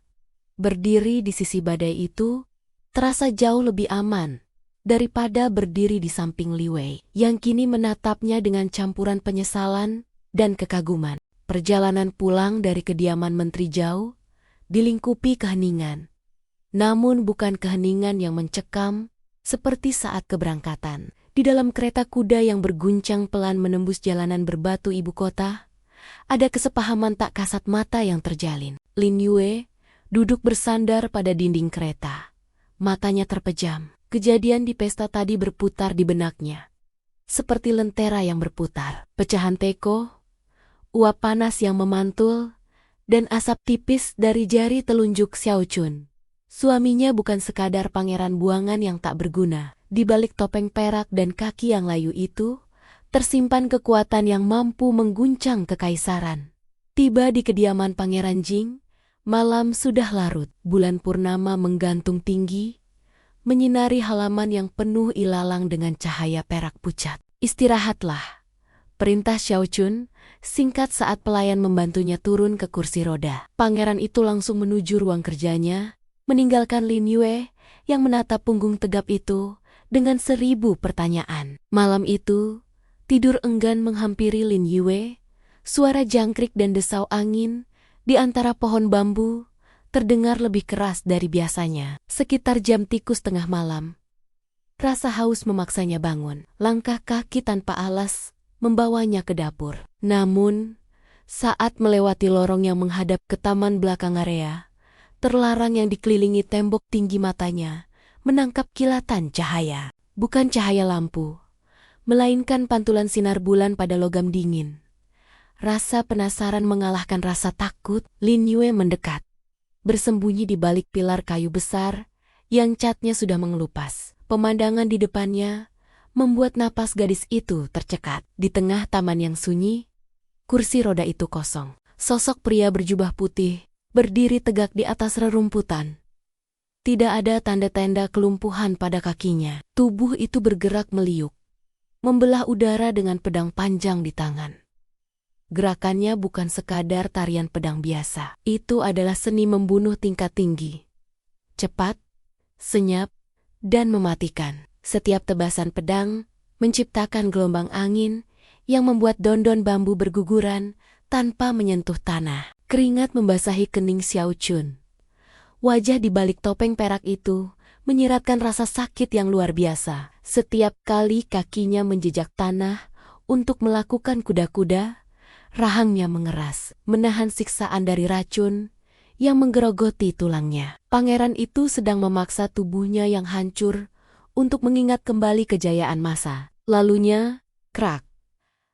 berdiri di sisi badai itu terasa jauh lebih aman daripada berdiri di samping Li Wei, yang kini menatapnya dengan campuran penyesalan dan kekaguman. Perjalanan pulang dari kediaman Menteri Zhao dilingkupi keheningan. Namun bukan keheningan yang mencekam seperti saat keberangkatan. Di dalam kereta kuda yang berguncang pelan menembus jalanan berbatu ibu kota, ada kesepahaman tak kasat mata yang terjalin. Lin Yue duduk bersandar pada dinding kereta. Matanya terpejam. Kejadian di pesta tadi berputar di benaknya, seperti lentera yang berputar. Pecahan teko, uap panas yang memantul, dan asap tipis dari jari telunjuk Xiao Chun. Suaminya bukan sekadar pangeran buangan yang tak berguna. Di balik topeng perak dan kaki yang layu itu, tersimpan kekuatan yang mampu mengguncang kekaisaran. Tiba di kediaman Pangeran Jing, malam sudah larut. Bulan purnama menggantung tinggi, menyinari halaman yang penuh ilalang dengan cahaya perak pucat. Istirahatlah, perintah Xiao Chun, singkat saat pelayan membantunya turun ke kursi roda. Pangeran itu langsung menuju ruang kerjanya, meninggalkan Lin Yue yang menatap punggung tegap itu dengan 1000 pertanyaan. Malam itu, tidur enggan menghampiri Lin Yue. Suara jangkrik dan desau angin di antara pohon bambu terdengar lebih keras dari biasanya. Sekitar jam tikus tengah malam, rasa haus memaksanya bangun. Langkah kaki tanpa alas membawanya ke dapur. Namun, saat melewati lorong yang menghadap ke taman belakang area, terlarang yang dikelilingi tembok tinggi, matanya menangkap kilatan cahaya. Bukan cahaya lampu, melainkan pantulan sinar bulan pada logam dingin. Rasa penasaran mengalahkan rasa takut. Lin Yue mendekat, bersembunyi di balik pilar kayu besar yang catnya sudah mengelupas. Pemandangan di depannya membuat napas gadis itu tercekat. Di tengah taman yang sunyi, kursi roda itu kosong. Sosok pria berjubah putih berdiri tegak di atas rerumputan. Tidak ada tanda-tanda kelumpuhan pada kakinya. Tubuh itu bergerak meliuk, membelah udara dengan pedang panjang di tangan. Gerakannya bukan sekadar tarian pedang biasa. Itu adalah seni membunuh tingkat tinggi. Cepat, senyap, dan mematikan. Setiap tebasan pedang menciptakan gelombang angin yang membuat dondon bambu berguguran tanpa menyentuh tanah. Keringat membasahi kening Xiao Chun. Wajah di balik topeng perak itu menyiratkan rasa sakit yang luar biasa. Setiap kali kakinya menjejak tanah untuk melakukan kuda-kuda, rahangnya mengeras, menahan siksaan dari racun yang menggerogoti tulangnya. Pangeran itu sedang memaksa tubuhnya yang hancur untuk mengingat kembali kejayaan masa lalunya. Krak.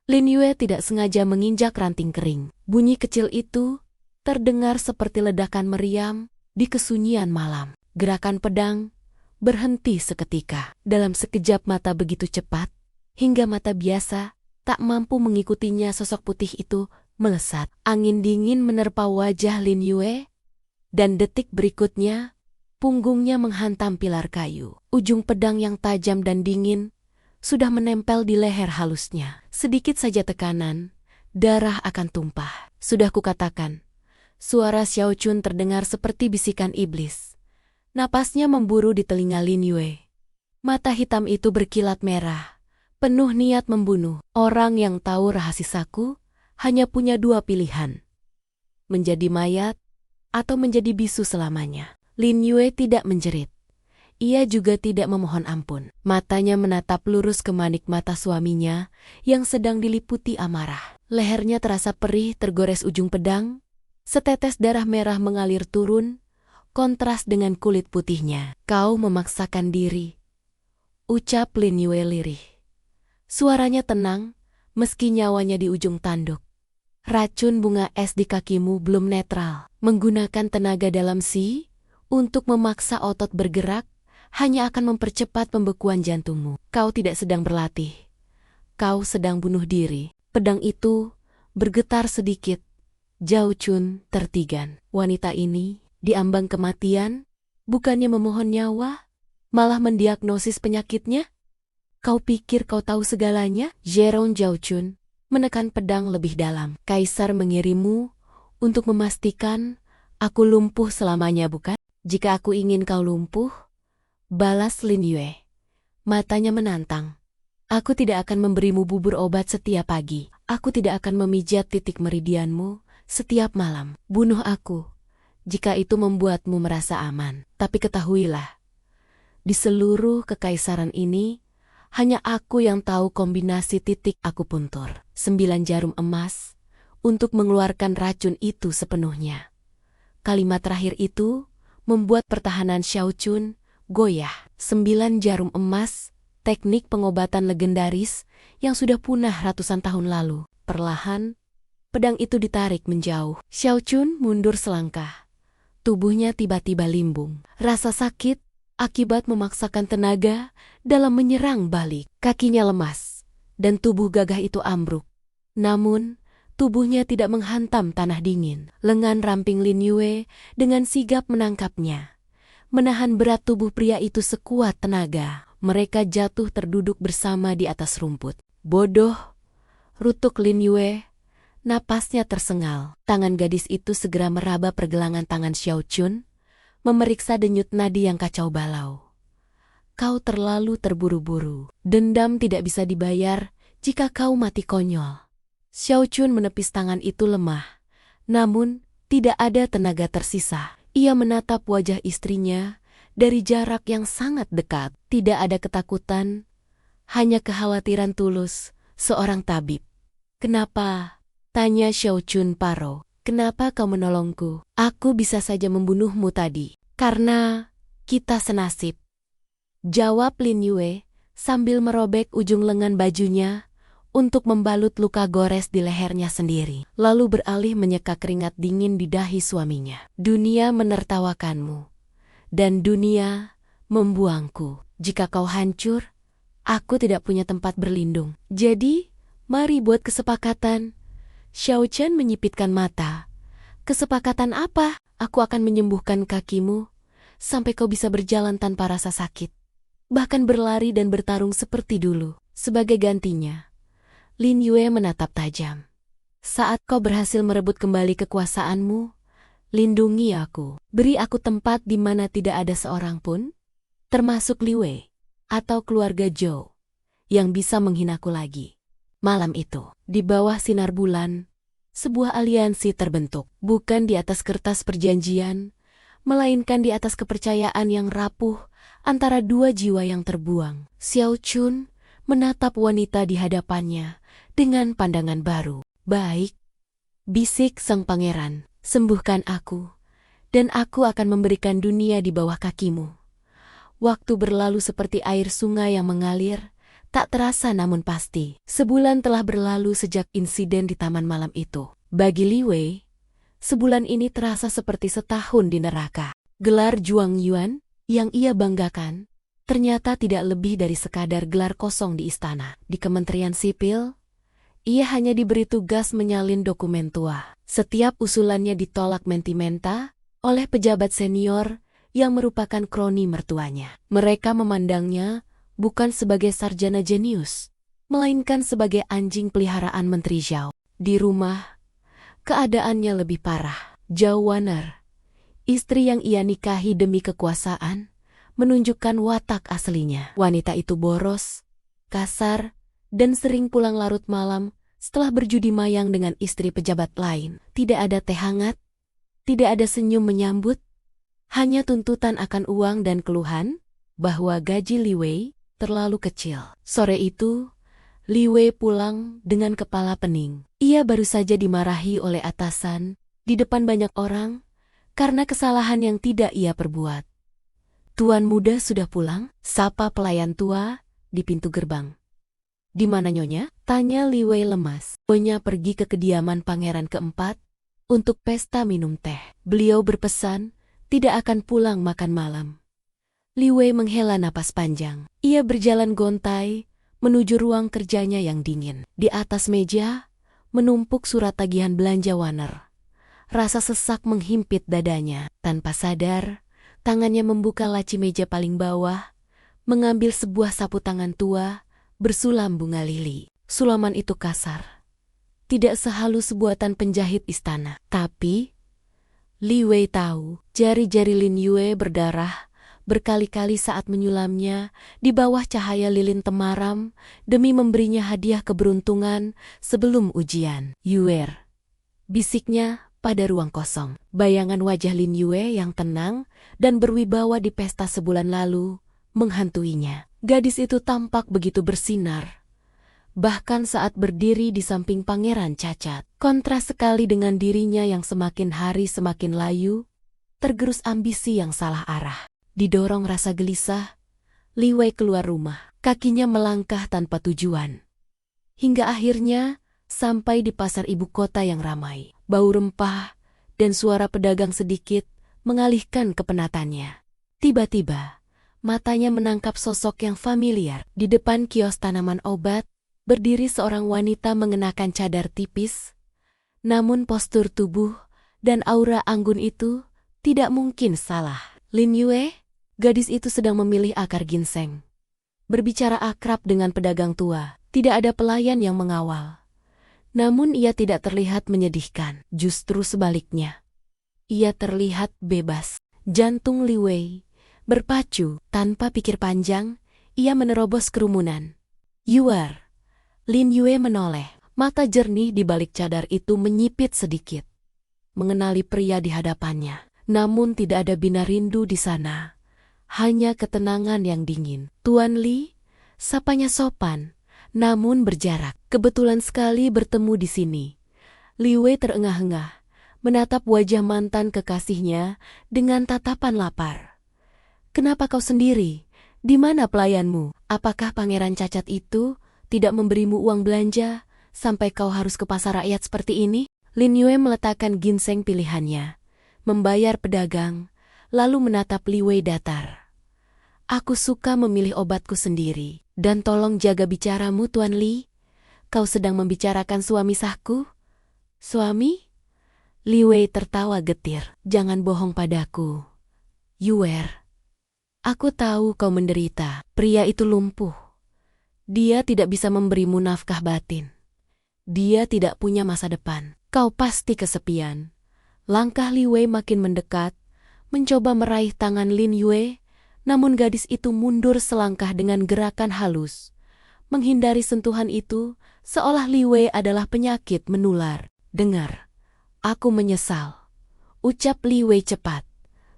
Lin Yue tidak sengaja menginjak ranting kering. Bunyi kecil itu terdengar seperti ledakan meriam di kesunyian malam. Gerakan pedang berhenti seketika. Dalam sekejap mata begitu cepat, hingga mata biasa tak mampu mengikutinya, sosok putih itu melesat. Angin dingin menerpa wajah Lin Yue, dan detik berikutnya, punggungnya menghantam pilar kayu. Ujung pedang yang tajam dan dingin sudah menempel di leher halusnya. Sedikit saja tekanan, darah akan tumpah. Sudah kukatakan, suara Xiao Chun terdengar seperti bisikan iblis. Napasnya memburu di telinga Lin Yue. Mata hitam itu berkilat merah, penuh niat membunuh. Orang yang tahu rahasiaku hanya punya dua pilihan. Menjadi mayat atau menjadi bisu selamanya. Lin Yue tidak menjerit. Ia juga tidak memohon ampun. Matanya menatap lurus ke manik mata suaminya yang sedang diliputi amarah. Lehernya terasa perih tergores ujung pedang. Setetes darah merah mengalir turun, kontras dengan kulit putihnya. Kau memaksakan diri, ucap Lin Yue lirih. Suaranya tenang, meski nyawanya di ujung tanduk. Racun bunga es di kakimu belum netral. Menggunakan tenaga dalam untuk memaksa otot bergerak, hanya akan mempercepat pembekuan jantungmu. Kau tidak sedang berlatih. Kau sedang bunuh diri. Pedang itu bergetar sedikit. Zhao Chun tertigan. Wanita ini diambang kematian, bukannya memohon nyawa, malah mendiagnosis penyakitnya. Kau pikir kau tahu segalanya? Jeron Zhao Chun menekan pedang lebih dalam. Kaisar mengirimmu untuk memastikan aku lumpuh selamanya, bukan? Jika aku ingin kau lumpuh, balas Lin Yue. Matanya menantang. Aku tidak akan memberimu bubur obat setiap pagi. Aku tidak akan memijat titik meridianmu setiap malam. Bunuh aku, jika itu membuatmu merasa aman. Tapi ketahuilah, di seluruh kekaisaran ini, hanya aku yang tahu kombinasi titik akupuntur. 9 jarum emas untuk mengeluarkan racun itu sepenuhnya. Kalimat terakhir itu membuat pertahanan Zhao Chun goyah. 9 jarum emas, teknik pengobatan legendaris yang sudah punah ratusan tahun lalu. Perlahan, pedang itu ditarik menjauh. Zhao Chun mundur selangkah. Tubuhnya tiba-tiba limbung. Rasa sakit akibat memaksakan tenaga dalam menyerang balik. Kakinya lemas, dan tubuh gagah itu ambruk. Namun, tubuhnya tidak menghantam tanah dingin. Lengan ramping Lin Yue dengan sigap menangkapnya. Menahan berat tubuh pria itu sekuat tenaga. Mereka jatuh terduduk bersama di atas rumput. Bodoh, rutuk Lin Yue. Napasnya tersengal. Tangan gadis itu segera meraba pergelangan tangan Zhao Chun, memeriksa denyut nadi yang kacau balau. Kau terlalu terburu-buru. Dendam tidak bisa dibayar jika kau mati konyol. Zhao Chun menepis tangan itu lemah, namun tidak ada tenaga tersisa. Ia menatap wajah istrinya dari jarak yang sangat dekat. Tidak ada ketakutan, hanya kekhawatiran tulus seorang tabib. Kenapa? Tanya Zhao Chun Paro. Kenapa kau menolongku? Aku bisa saja membunuhmu tadi. Karena kita senasib. Jawab Lin Yue sambil merobek ujung lengan bajunya untuk membalut luka gores di lehernya sendiri. Lalu beralih menyeka keringat dingin di dahi suaminya. Dunia menertawakanmu, dan dunia membuangku. Jika kau hancur, aku tidak punya tempat berlindung. Jadi, mari buat kesepakatan. Zhao Chun menyipitkan mata. Kesepakatan apa? Aku akan menyembuhkan kakimu sampai kau bisa berjalan tanpa rasa sakit. Bahkan berlari dan bertarung seperti dulu. Sebagai gantinya, Lin Yue menatap tajam. Saat kau berhasil merebut kembali kekuasaanmu, lindungi aku. Beri aku tempat di mana tidak ada seorang pun, termasuk Li Wei atau keluarga Zhou, yang bisa menghinaku lagi. Malam itu, di bawah sinar bulan, sebuah aliansi terbentuk. Bukan di atas kertas perjanjian, melainkan di atas kepercayaan yang rapuh antara dua jiwa yang terbuang. Zhao Chun menatap wanita di hadapannya dengan pandangan baru. Baik, bisik sang pangeran, sembuhkan aku, dan aku akan memberikan dunia di bawah kakimu. Waktu berlalu seperti air sungai yang mengalir, tak terasa namun pasti. Sebulan telah berlalu sejak insiden di taman malam itu. Bagi Li Wei, sebulan ini terasa seperti setahun di neraka. Gelar Zhuang Yuan yang ia banggakan ternyata tidak lebih dari sekadar gelar kosong di istana. Di Kementerian Sipil, ia hanya diberi tugas menyalin dokumen tua. Setiap usulannya ditolak menti-menta oleh pejabat senior yang merupakan kroni mertuanya. Mereka memandangnya bukan sebagai sarjana jenius, melainkan sebagai anjing peliharaan Menteri Zhao. Di rumah, keadaannya lebih parah. Zhao Waner, istri yang ia nikahi demi kekuasaan, menunjukkan watak aslinya. Wanita itu boros, kasar, dan sering pulang larut malam setelah berjudi mayang dengan istri pejabat lain. Tidak ada teh hangat, tidak ada senyum menyambut, hanya tuntutan akan uang dan keluhan bahwa gaji Li Wei terlalu kecil. Sore itu, Li Wei pulang dengan kepala pening. Ia baru saja dimarahi oleh atasan di depan banyak orang karena kesalahan yang tidak ia perbuat. "Tuan muda sudah pulang?" sapa pelayan tua di pintu gerbang. "Di mana Nyonya?" tanya Li Wei lemas. Nyonya pergi ke kediaman pangeran keempat untuk pesta minum teh. Beliau berpesan tidak akan pulang makan malam. Li Wei menghela napas panjang. Ia berjalan gontai menuju ruang kerjanya yang dingin. Di atas meja menumpuk surat tagihan belanja Warner. Rasa sesak menghimpit dadanya. Tanpa sadar, tangannya membuka laci meja paling bawah, mengambil sebuah sapu tangan tua bersulam bunga lili. Sulaman itu kasar, tidak sehalus buatan penjahit istana. Tapi Li Wei tahu jari-jari Lin Yue berdarah berkali-kali saat menyulamnya di bawah cahaya lilin temaram demi memberinya hadiah keberuntungan sebelum ujian. "Yuer," bisiknya pada ruang kosong. Bayangan wajah Lin Yue yang tenang dan berwibawa di pesta sebulan lalu menghantuinya. Gadis itu tampak begitu bersinar, bahkan saat berdiri di samping pangeran cacat. Kontras sekali dengan dirinya yang semakin hari semakin layu, tergerus ambisi yang salah arah. Didorong rasa gelisah, Li Wei keluar rumah. Kakinya melangkah tanpa tujuan, hingga akhirnya sampai di pasar ibu kota yang ramai. Bau rempah dan suara pedagang sedikit mengalihkan kepenatannya. Tiba-tiba, matanya menangkap sosok yang familiar. Di depan kios tanaman obat, berdiri seorang wanita mengenakan cadar tipis, namun postur tubuh dan aura anggun itu tidak mungkin salah. "Lin Yue?" Gadis itu sedang memilih akar ginseng. Berbicara akrab dengan pedagang tua, tidak ada pelayan yang mengawal. Namun ia tidak terlihat menyedihkan, justru sebaliknya. Ia terlihat bebas. Jantung Li Wei berpacu. Tanpa pikir panjang, ia menerobos kerumunan. "Yuer." Lin Yue menoleh. Mata jernih di balik cadar itu menyipit sedikit. Mengenali pria di hadapannya. Namun tidak ada bina rindu di sana. Hanya ketenangan yang dingin. "Tuan Li," sapanya sopan, namun berjarak. Kebetulan sekali bertemu di sini. Li Wei terengah-engah, menatap wajah mantan kekasihnya dengan tatapan lapar. "Kenapa kau sendiri? Di mana pelayanmu? Apakah pangeran cacat itu tidak memberimu uang belanja sampai kau harus ke pasar rakyat seperti ini?" Lin Yue meletakkan ginseng pilihannya, membayar pedagang, lalu menatap Li Wei datar. "Aku suka memilih obatku sendiri. Dan tolong jaga bicaramu, Tuan Li. Kau sedang membicarakan suami sahku?" "Suami?" Li Wei tertawa getir. "Jangan bohong padaku, Yuer. Aku tahu kau menderita. Pria itu lumpuh. Dia tidak bisa memberimu nafkah batin. Dia tidak punya masa depan. Kau pasti kesepian." Langkah Li Wei makin mendekat, mencoba meraih tangan Lin Yue, namun gadis itu mundur selangkah dengan gerakan halus. Menghindari sentuhan itu, seolah Li Wei adalah penyakit menular. "Dengar, aku menyesal," ucap Li Wei cepat.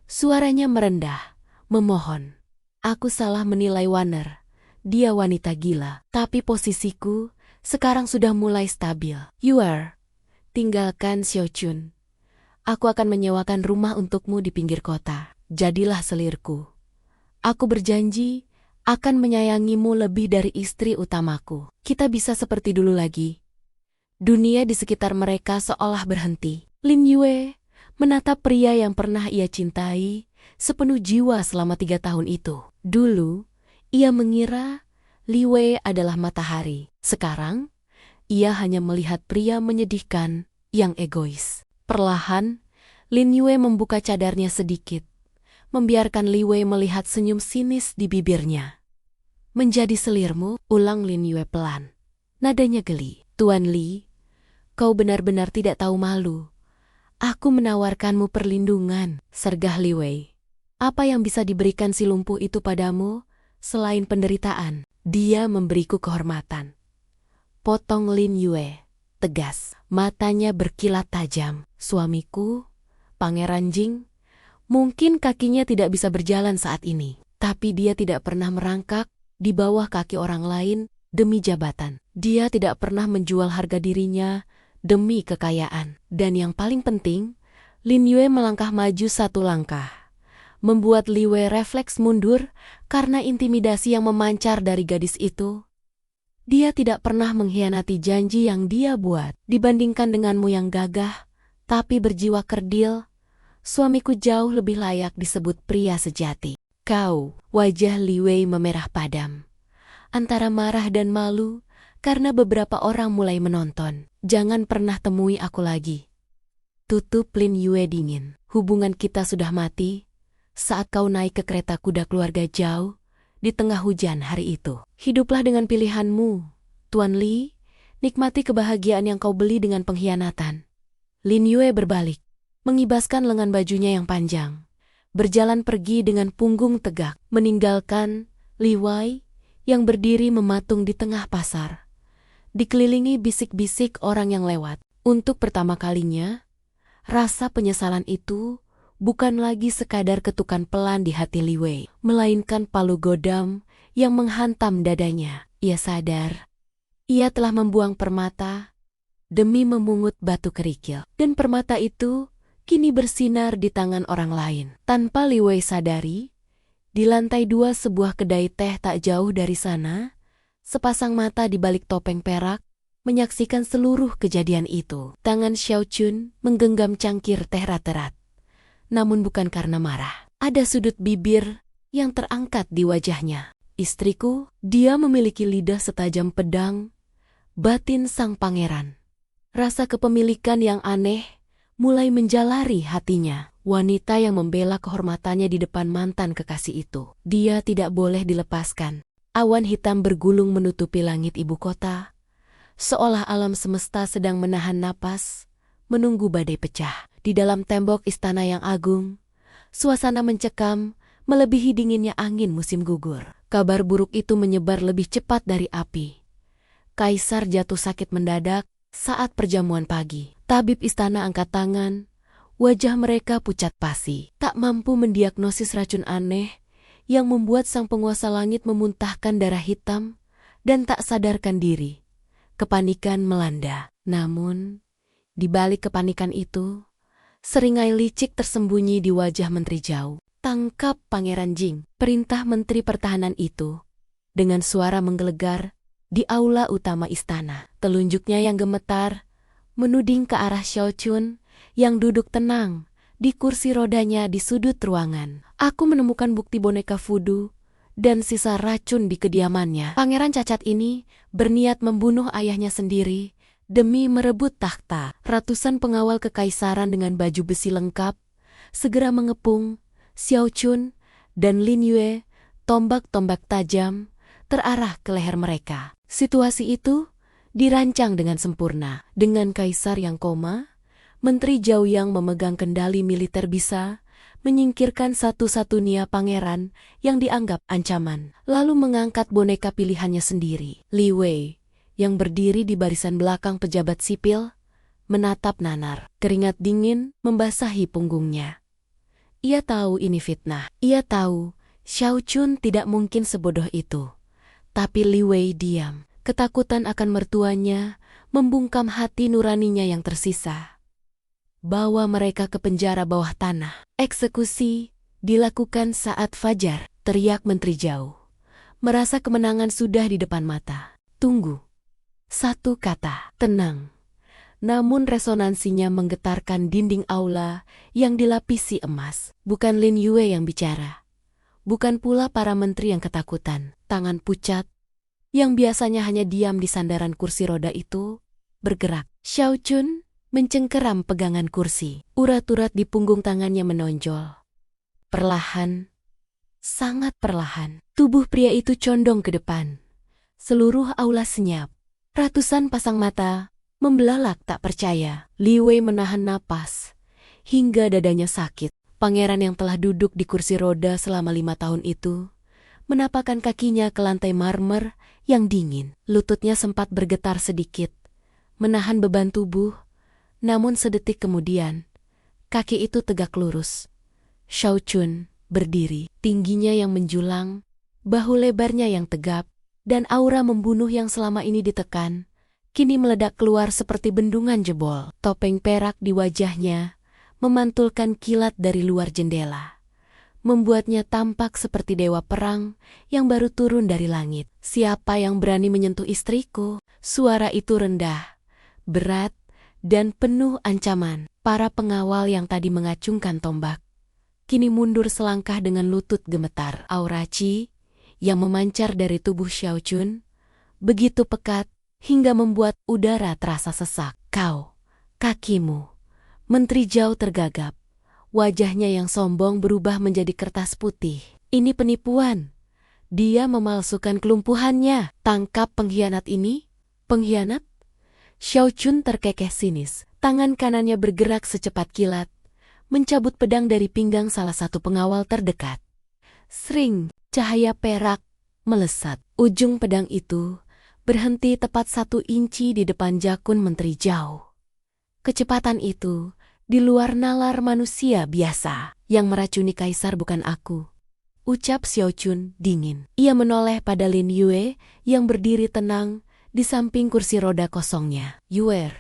Suaranya merendah, memohon. "Aku salah menilai Warner. Dia wanita gila. Tapi posisiku sekarang sudah mulai stabil. Yuer, tinggalkan Xiaochun. Aku akan menyewakan rumah untukmu di pinggir kota. Jadilah selirku. Aku berjanji akan menyayangimu lebih dari istri utamaku. Kita bisa seperti dulu lagi." Dunia di sekitar mereka seolah berhenti. Lin Yue menatap pria yang pernah ia cintai sepenuh jiwa selama 3 tahun itu. Dulu, ia mengira Li Wei adalah matahari. Sekarang, ia hanya melihat pria menyedihkan yang egois. Perlahan, Lin Yue membuka cadarnya sedikit, membiarkan Li Wei melihat senyum sinis di bibirnya. "Menjadi selirmu?" ulang Lin Yue pelan. Nadanya geli. "Tuan Li, kau benar-benar tidak tahu malu. Aku menawarkanmu perlindungan," sergah Li Wei. "Apa yang bisa diberikan si lumpuh itu padamu selain penderitaan?" "Dia memberiku kehormatan. potong Lin Yue, tegas. Matanya berkilat tajam. Suamiku, Pangeran Jing, mungkin kakinya tidak bisa berjalan saat ini. Tapi dia tidak pernah merangkak di bawah kaki orang lain demi jabatan. Dia tidak pernah menjual harga dirinya demi kekayaan. Dan yang paling penting, Lin Yue melangkah maju satu langkah, membuat Li Wei refleks mundur karena intimidasi yang memancar dari gadis itu. Dia tidak pernah mengkhianati janji yang dia buat. Dibandingkan denganmu yang gagah, tapi berjiwa kerdil, suamiku jauh lebih layak disebut pria sejati. Kau, wajah Li Wei memerah padam, antara marah dan malu karena beberapa orang mulai menonton. Jangan pernah temui aku lagi. Tutup Lin Yue dingin. Hubungan kita sudah mati saat kau naik ke kereta kuda keluarga jauh di tengah hujan hari itu. Hiduplah dengan pilihanmu, Tuan Li. Nikmati kebahagiaan yang kau beli dengan pengkhianatan. Lin Yue berbalik, mengibaskan lengan bajunya yang panjang, berjalan pergi dengan punggung tegak, meninggalkan Li Wei yang berdiri mematung di tengah pasar, dikelilingi bisik-bisik orang yang lewat. Untuk pertama kalinya, rasa penyesalan itu bukan lagi sekadar ketukan pelan di hati Li Wei, melainkan palu godam yang menghantam dadanya. Ia sadar, ia telah membuang permata demi memungut batu kerikil. Dan permata itu kini bersinar di tangan orang lain. Tanpa Li Wei sadari, di lantai 2 sebuah kedai teh tak jauh dari sana, sepasang mata di balik topeng perak menyaksikan seluruh kejadian itu. Tangan Xiao Chun menggenggam cangkir teh raterat. Namun bukan karena marah. Ada sudut bibir yang terangkat di wajahnya. Istriku, dia memiliki lidah setajam pedang, batin sang pangeran. Rasa kepemilikan yang aneh mulai menjalari hatinya. Wanita yang membela kehormatannya di depan mantan kekasih itu. Dia tidak boleh dilepaskan. Awan hitam bergulung menutupi langit ibu kota, seolah alam semesta sedang menahan napas, menunggu badai pecah. Di dalam tembok istana yang agung, suasana mencekam, melebihi dinginnya angin musim gugur. Kabar buruk itu menyebar lebih cepat dari api. Kaisar jatuh sakit mendadak saat perjamuan pagi. Tabib istana angkat tangan, wajah mereka pucat pasi. Tak mampu mendiagnosis racun aneh yang membuat sang penguasa langit memuntahkan darah hitam dan tak sadarkan diri. Kepanikan melanda. Namun, di balik kepanikan itu, seringai licik tersembunyi di wajah Menteri Zhao. Tangkap Pangeran Jing, perintah Menteri Pertahanan itu, dengan suara menggelegar di aula utama istana. Telunjuknya yang gemetar menuding ke arah Xiao Chun yang duduk tenang di kursi rodanya di sudut ruangan. Aku menemukan bukti boneka voodoo dan sisa racun di kediamannya. Pangeran cacat ini berniat membunuh ayahnya sendiri demi merebut takhta. Ratusan pengawal kekaisaran dengan baju besi lengkap segera mengepung Xiao Chun dan Lin Yue. Tombak-tombak tajam terarah ke leher mereka. Situasi itu dirancang dengan sempurna. Dengan kaisar yang koma, Menteri Zhao yang memegang kendali militer bisa menyingkirkan satu-satunya pangeran yang dianggap ancaman, lalu mengangkat boneka pilihannya sendiri. Li Wei, yang berdiri di barisan belakang pejabat sipil, menatap nanar. Keringat dingin membasahi punggungnya. Ia tahu ini fitnah. Ia tahu Xiao Chun tidak mungkin sebodoh itu. Tapi Li Wei diam. Ketakutan akan mertuanya membungkam hati nuraninya yang tersisa. Bawa mereka ke penjara bawah tanah. Eksekusi dilakukan saat fajar, teriak Menteri Zhao. Merasa kemenangan sudah di depan mata. Tunggu. Satu kata, tenang. Namun resonansinya menggetarkan dinding aula yang dilapisi emas. Bukan Lin Yue yang bicara. Bukan pula para menteri yang ketakutan. Tangan pucat, yang biasanya hanya diam di sandaran kursi roda itu, bergerak. Xiao Chun mencengkeram pegangan kursi. Urat-urat di punggung tangannya menonjol. Perlahan, sangat perlahan, tubuh pria itu condong ke depan. Seluruh aula senyap. Ratusan pasang mata membelalak tak percaya. Li Wei menahan napas hingga dadanya sakit. Pangeran yang telah duduk di kursi roda selama 5 tahun itu menapakkan kakinya ke lantai marmer yang dingin. Lututnya sempat bergetar sedikit, menahan beban tubuh, namun sedetik kemudian, kaki itu tegak lurus. Xiao Chun berdiri, tingginya yang menjulang, bahu lebarnya yang tegap, dan aura membunuh yang selama ini ditekan, kini meledak keluar seperti bendungan jebol. Topeng perak di wajahnya memantulkan kilat dari luar jendela, membuatnya tampak seperti dewa perang yang baru turun dari langit. "Siapa yang berani menyentuh istriku?" Suara itu rendah, berat, dan penuh ancaman. Para pengawal yang tadi mengacungkan tombak kini mundur selangkah dengan lutut gemetar. Aura Qi yang memancar dari tubuh Xiao Chun begitu pekat hingga membuat udara terasa sesak. "Kau, kakimu." Menteri Zhao tergagap. Wajahnya yang sombong berubah menjadi kertas putih. "Ini penipuan. Dia memalsukan kelumpuhannya. Tangkap pengkhianat ini." "Pengkhianat?" Xiao Chun terkekeh sinis. Tangan kanannya bergerak secepat kilat, mencabut pedang dari pinggang salah satu pengawal terdekat. Sring, cahaya perak melesat. Ujung pedang itu berhenti tepat 1 inci di depan jakun Menteri Zhao. Kecepatan itu di luar nalar manusia biasa. "Yang meracuni kaisar bukan aku," ucap Xiao Chun dingin. Ia menoleh pada Lin Yue yang berdiri tenang di samping kursi roda kosongnya. "Yue,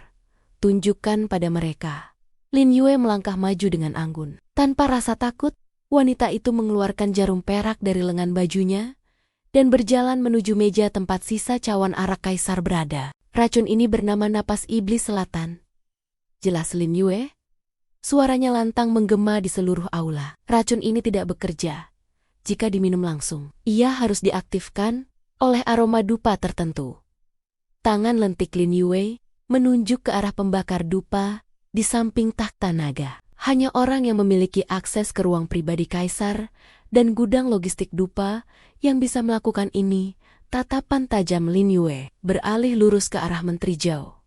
tunjukkan pada mereka." Lin Yue melangkah maju dengan anggun. Tanpa rasa takut, wanita itu mengeluarkan jarum perak dari lengan bajunya dan berjalan menuju meja tempat sisa cawan arak kaisar berada. "Racun ini bernama napas iblis selatan," jelas Lin Yue. Suaranya lantang menggema di seluruh aula. "Racun ini tidak bekerja jika diminum langsung. Ia harus diaktifkan oleh aroma dupa tertentu." Tangan lentik Lin Yue menunjuk ke arah pembakar dupa di samping takhta naga. Hanya orang yang memiliki akses ke ruang pribadi kaisar dan gudang logistik dupa yang bisa melakukan ini. Tatapan tajam Lin Yue beralih lurus ke arah Menteri Zhao.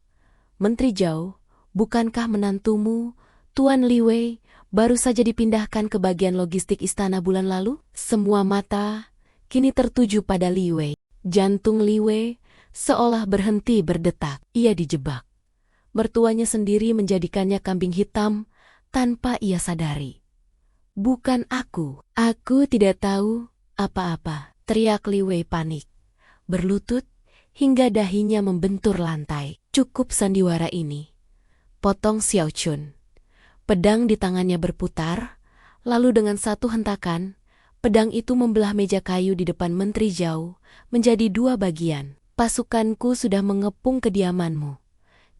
"Menteri Zhao, bukankah menantumu, Tuan Li Wei, baru saja dipindahkan ke bagian logistik istana bulan lalu?" Semua mata kini tertuju pada Li Wei. Jantung Li Wei seolah berhenti berdetak. Ia dijebak. Mertuanya sendiri menjadikannya kambing hitam tanpa ia sadari. "Bukan aku. Aku tidak tahu apa-apa," teriak Li Wei panik, berlutut hingga dahinya membentur lantai. "Cukup sandiwara ini," potong Xiao Chun. Pedang di tangannya berputar, lalu dengan satu hentakan, pedang itu membelah meja kayu di depan Menteri Zhao menjadi 2 bagian. "Pasukanku sudah mengepung kediamanmu.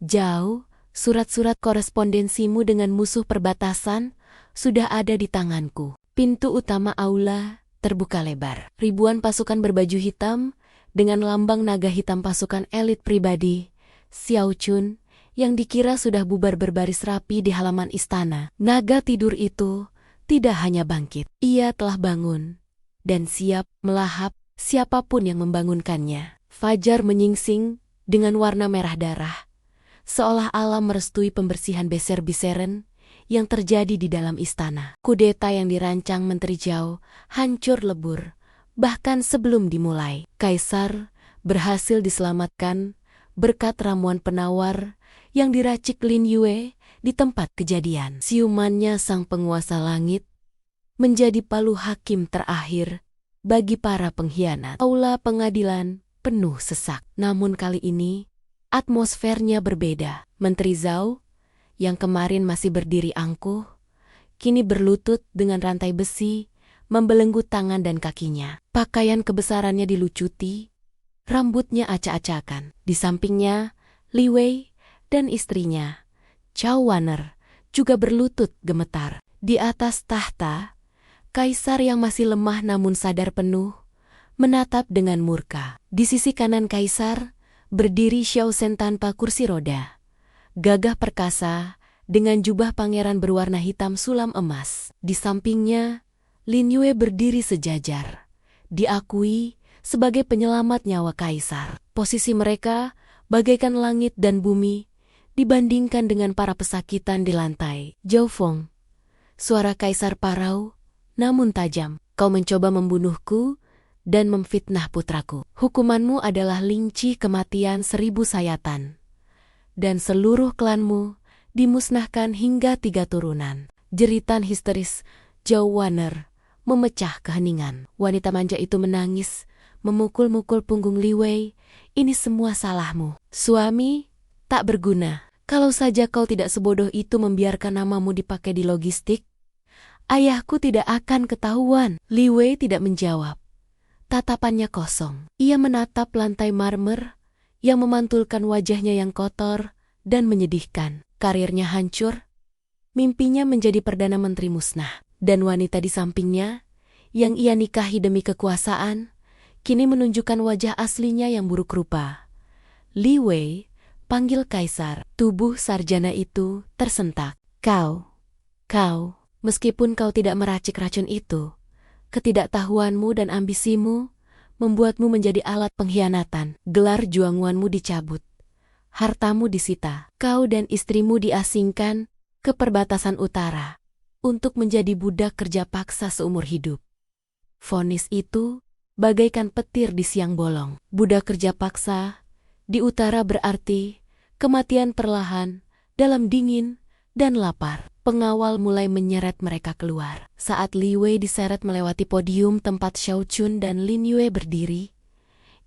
Zhao, surat-surat korespondensimu dengan musuh perbatasan sudah ada di tanganku." Pintu utama aula terbuka lebar. Ribuan pasukan berbaju hitam dengan lambang naga hitam pasukan elit pribadi Xiao Chun yang dikira sudah bubar berbaris rapi di halaman istana. Naga tidur itu tidak hanya bangkit, ia telah bangun dan siap melahap siapapun yang membangunkannya. Fajar menyingsing dengan warna merah darah, seolah alam merestui pembersihan beser-biseren yang terjadi di dalam istana. Kudeta yang dirancang Menteri Zhao hancur lebur, bahkan sebelum dimulai. Kaisar berhasil diselamatkan berkat ramuan penawar yang diracik Lin Yue di tempat kejadian. Siumannya sang penguasa langit menjadi palu hakim terakhir bagi para pengkhianat. Aula pengadilan penuh sesak. Namun kali ini, atmosfernya berbeda. Menteri Zhao, yang kemarin masih berdiri angkuh, kini berlutut dengan rantai besi, membelenggu tangan dan kakinya. Pakaian kebesarannya dilucuti, rambutnya acak-acakan. Di sampingnya, Li Wei dan istrinya, Zhao Waner, juga berlutut gemetar. Di atas tahta, kaisar yang masih lemah namun sadar penuh, menatap dengan murka. Di sisi kanan kaisar, berdiri Xiao Zhen tanpa kursi roda, gagah perkasa dengan jubah pangeran berwarna hitam sulam emas. Di sampingnya, Lin Yue berdiri sejajar, diakui sebagai penyelamat nyawa kaisar. Posisi mereka bagaikan langit dan bumi dibandingkan dengan para pesakitan di lantai. "Zhao Feng," suara kaisar parau namun tajam, "kau mencoba membunuhku, dan memfitnah putraku. Hukumanmu adalah linci kematian 1000 sayatan. Dan seluruh klanmu dimusnahkan hingga 3 turunan. Jeritan histeris Zhao Wan'er memecah keheningan. Wanita manja itu menangis, memukul-mukul punggung Li Wei. Ini semua salahmu. Suami, tak berguna. Kalau saja kau tidak sebodoh itu membiarkan namamu dipakai di logistik, ayahku tidak akan ketahuan. Li Wei tidak menjawab. Tatapannya kosong. Ia menatap lantai marmer yang memantulkan wajahnya yang kotor dan menyedihkan. Karirnya hancur, mimpinya menjadi Perdana Menteri musnah. Dan wanita di sampingnya, yang ia nikahi demi kekuasaan, kini menunjukkan wajah aslinya yang buruk rupa. Li Wei, panggil Kaisar. Tubuh sarjana itu tersentak. Kau, meskipun kau tidak meracik racun itu, ketidaktahuanmu dan ambisimu membuatmu menjadi alat pengkhianatan. Gelar juangwanmu dicabut, hartamu disita, kau dan istrimu diasingkan ke perbatasan utara untuk menjadi budak kerja paksa seumur hidup. Vonis itu bagaikan petir di siang bolong. Budak kerja paksa di utara berarti kematian perlahan dalam dingin dan lapar. Pengawal mulai menyeret mereka keluar. Saat Li Wei diseret melewati podium tempat Xiao Chun dan Lin Yue berdiri,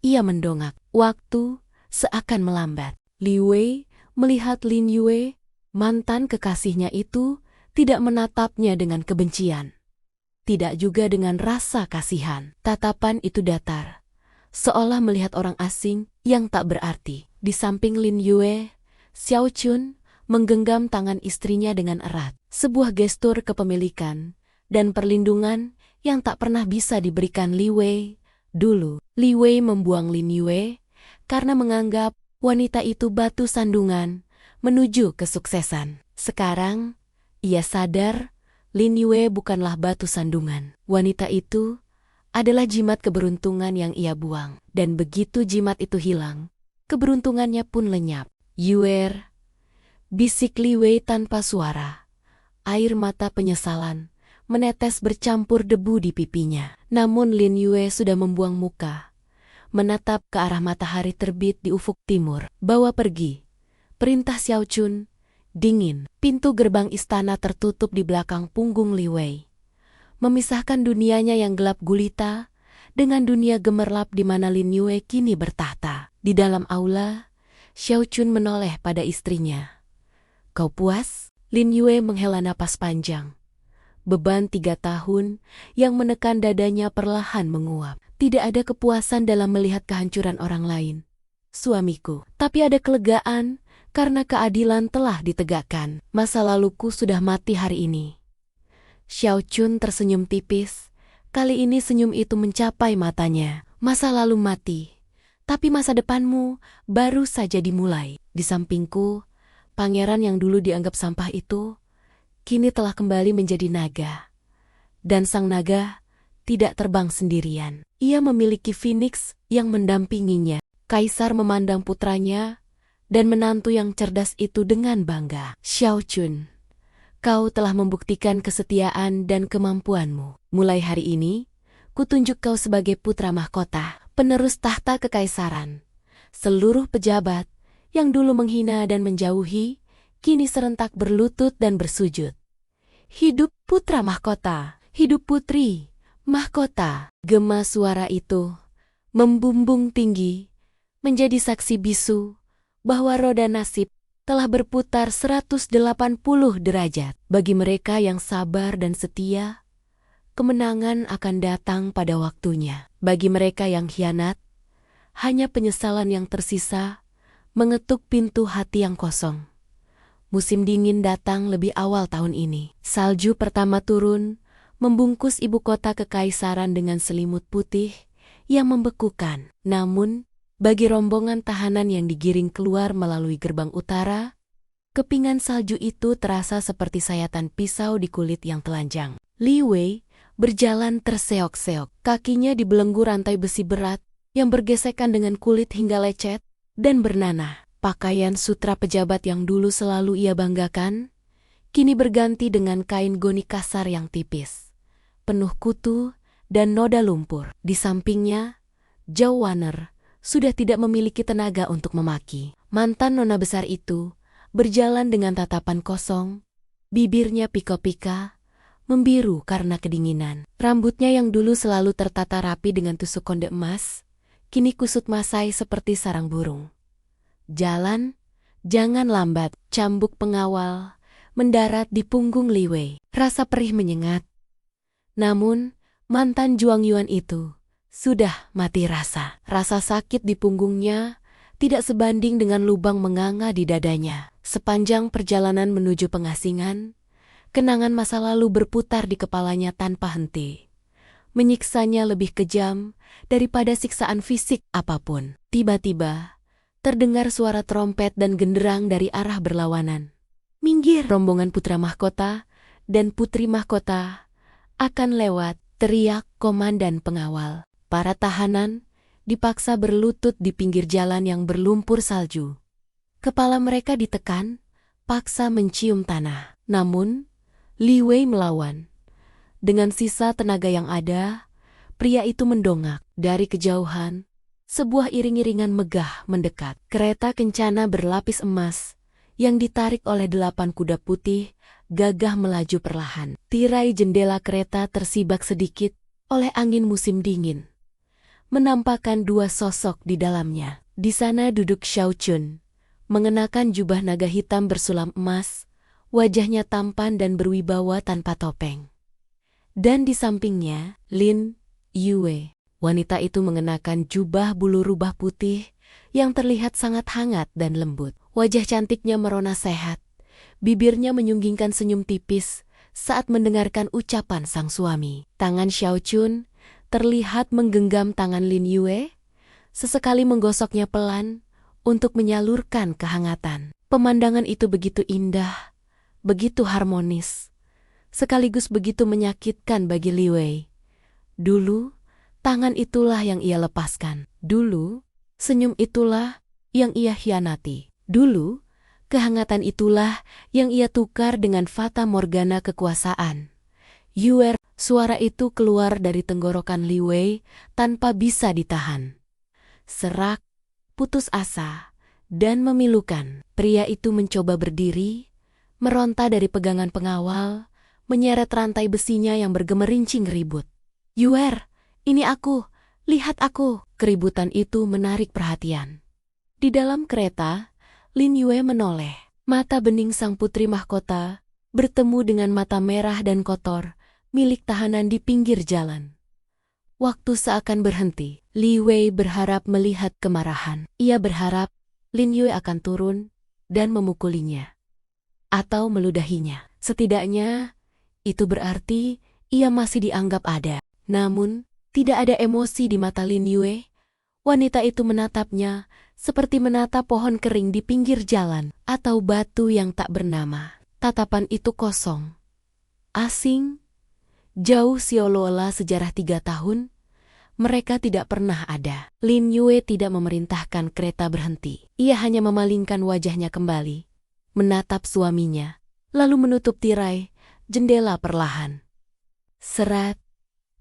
ia mendongak. Waktu seakan melambat. Li Wei melihat Lin Yue, mantan kekasihnya itu, tidak menatapnya dengan kebencian. Tidak juga dengan rasa kasihan. Tatapan itu datar, seolah melihat orang asing yang tak berarti. Di samping Lin Yue, Xiao Chun menggenggam tangan istrinya dengan erat. Sebuah gestur kepemilikan dan perlindungan yang tak pernah bisa diberikan Li Wei dulu. Li Wei membuang Lin Yue karena menganggap wanita itu batu sandungan menuju kesuksesan. Sekarang, ia sadar Lin Yue bukanlah batu sandungan. Wanita itu adalah jimat keberuntungan yang ia buang. Dan begitu jimat itu hilang, keberuntungannya pun lenyap. Yue, bisik Li Wei tanpa suara. Air mata penyesalan menetes bercampur debu di pipinya. Namun Lin Yue sudah membuang muka, menatap ke arah matahari terbit di ufuk timur. Bawa pergi, perintah Xiao Chun. Dingin, pintu gerbang istana tertutup di belakang punggung Li Wei, memisahkan dunianya yang gelap gulita dengan dunia gemerlap di mana Lin Yue kini bertahta. Di dalam aula, Xiao Chun menoleh pada istrinya. Kau puas? Lin Yue menghela napas panjang. Beban 3 tahun yang menekan dadanya perlahan menguap. Tidak ada kepuasan dalam melihat kehancuran orang lain, suamiku. Tapi ada kelegaan karena keadilan telah ditegakkan. Masa laluku sudah mati hari ini. Xiao Chun tersenyum tipis. Kali ini senyum itu mencapai matanya. Masa lalu mati, tapi masa depanmu baru saja dimulai. Di sampingku, pangeran yang dulu dianggap sampah itu kini telah kembali menjadi naga. Dan sang naga tidak terbang sendirian. Ia memiliki Phoenix yang mendampinginya. Kaisar memandang putranya dan menantu yang cerdas itu dengan bangga. Xiao Chun, kau telah membuktikan kesetiaan dan kemampuanmu. Mulai hari ini, kutunjuk kau sebagai putra mahkota, penerus tahta kekaisaran. Seluruh pejabat yang dulu menghina dan menjauhi, kini serentak berlutut dan bersujud. Hidup putra mahkota, hidup putri mahkota. Gema suara itu membumbung tinggi, menjadi saksi bisu bahwa roda nasib telah berputar 180 derajat. Bagi mereka yang sabar dan setia, kemenangan akan datang pada waktunya. Bagi mereka yang khianat, hanya penyesalan yang tersisa mengetuk pintu hati yang kosong. Musim dingin datang lebih awal tahun ini. Salju pertama turun, membungkus ibu kota kekaisaran dengan selimut putih yang membekukan. Namun, bagi rombongan tahanan yang digiring keluar melalui gerbang utara, kepingan salju itu terasa seperti sayatan pisau di kulit yang telanjang. Li Wei berjalan terseok-seok. Kakinya dibelenggu rantai besi berat yang bergesekan dengan kulit hingga lecet dan bernanah. Pakaian sutra pejabat yang dulu selalu ia banggakan, kini berganti dengan kain goni kasar yang tipis, penuh kutu dan noda lumpur. Di sampingnya, Zhao Wanner sudah tidak memiliki tenaga untuk memaki. Mantan nona besar itu berjalan dengan tatapan kosong, bibirnya pika-pika, membiru karena kedinginan. Rambutnya yang dulu selalu tertata rapi dengan tusuk konde emas, kini kusut masai seperti sarang burung. Jalan, jangan lambat, cambuk pengawal mendarat di punggung Li Wei. Rasa perih menyengat. Namun, mantan Juang Yuan itu sudah mati rasa. Rasa sakit di punggungnya tidak sebanding dengan lubang menganga di dadanya. Sepanjang perjalanan menuju pengasingan, kenangan masa lalu berputar di kepalanya tanpa henti. Menyiksanya lebih kejam daripada siksaan fisik apapun. Tiba-tiba, terdengar suara trompet dan genderang dari arah berlawanan. Minggir! Rombongan putra mahkota dan putri mahkota akan lewat, teriak komandan pengawal. Para tahanan dipaksa berlutut di pinggir jalan yang berlumpur salju. Kepala mereka ditekan, paksa mencium tanah. Namun, Li Wei melawan. Dengan sisa tenaga yang ada, pria itu mendongak. Dari kejauhan, sebuah iring-iringan megah mendekat. Kereta kencana berlapis emas yang ditarik oleh 8 kuda putih gagah melaju perlahan. Tirai jendela kereta tersibak sedikit oleh angin musim dingin, menampakkan 2 sosok di dalamnya. Di sana duduk Xiao Chun, mengenakan jubah naga hitam bersulam emas, wajahnya tampan dan berwibawa tanpa topeng. Dan di sampingnya, Lin Yue. Wanita itu mengenakan jubah bulu rubah putih yang terlihat sangat hangat dan lembut. Wajah cantiknya merona sehat, bibirnya menyunggingkan senyum tipis saat mendengarkan ucapan sang suami. Tangan Xiao Chun terlihat menggenggam tangan Lin Yue, sesekali menggosoknya pelan untuk menyalurkan kehangatan. Pemandangan itu begitu indah, begitu harmonis, sekaligus begitu menyakitkan bagi Li Wei. Dulu, tangan itulah yang ia lepaskan. Dulu, senyum itulah yang ia hianati. Dulu, kehangatan itulah yang ia tukar dengan fata morgana kekuasaan. Yuer, suara itu keluar dari tenggorokan Li Wei tanpa bisa ditahan. Serak, putus asa, dan memilukan. Pria itu mencoba berdiri, meronta dari pegangan pengawal, menyeret rantai besinya yang bergemerincing ribut. Yuer, ini aku, lihat aku. Keributan itu menarik perhatian. Di dalam kereta, Lin Yue menoleh. Mata bening sang putri mahkota bertemu dengan mata merah dan kotor milik tahanan di pinggir jalan. Waktu seakan berhenti. Li Wei berharap melihat kemarahan. Ia berharap Lin Yue akan turun dan memukulinya, atau meludahinya. Setidaknya, itu berarti ia masih dianggap ada. Namun, tidak ada emosi di mata Lin Yue. Wanita itu menatapnya seperti menatap pohon kering di pinggir jalan atau batu yang tak bernama. Tatapan itu kosong, asing, jauh seolah-olah sejarah 3 tahun. Mereka tidak pernah ada. Lin Yue tidak memerintahkan kereta berhenti. Ia hanya memalingkan wajahnya kembali, menatap suaminya, lalu menutup tirai jendela perlahan. Serat,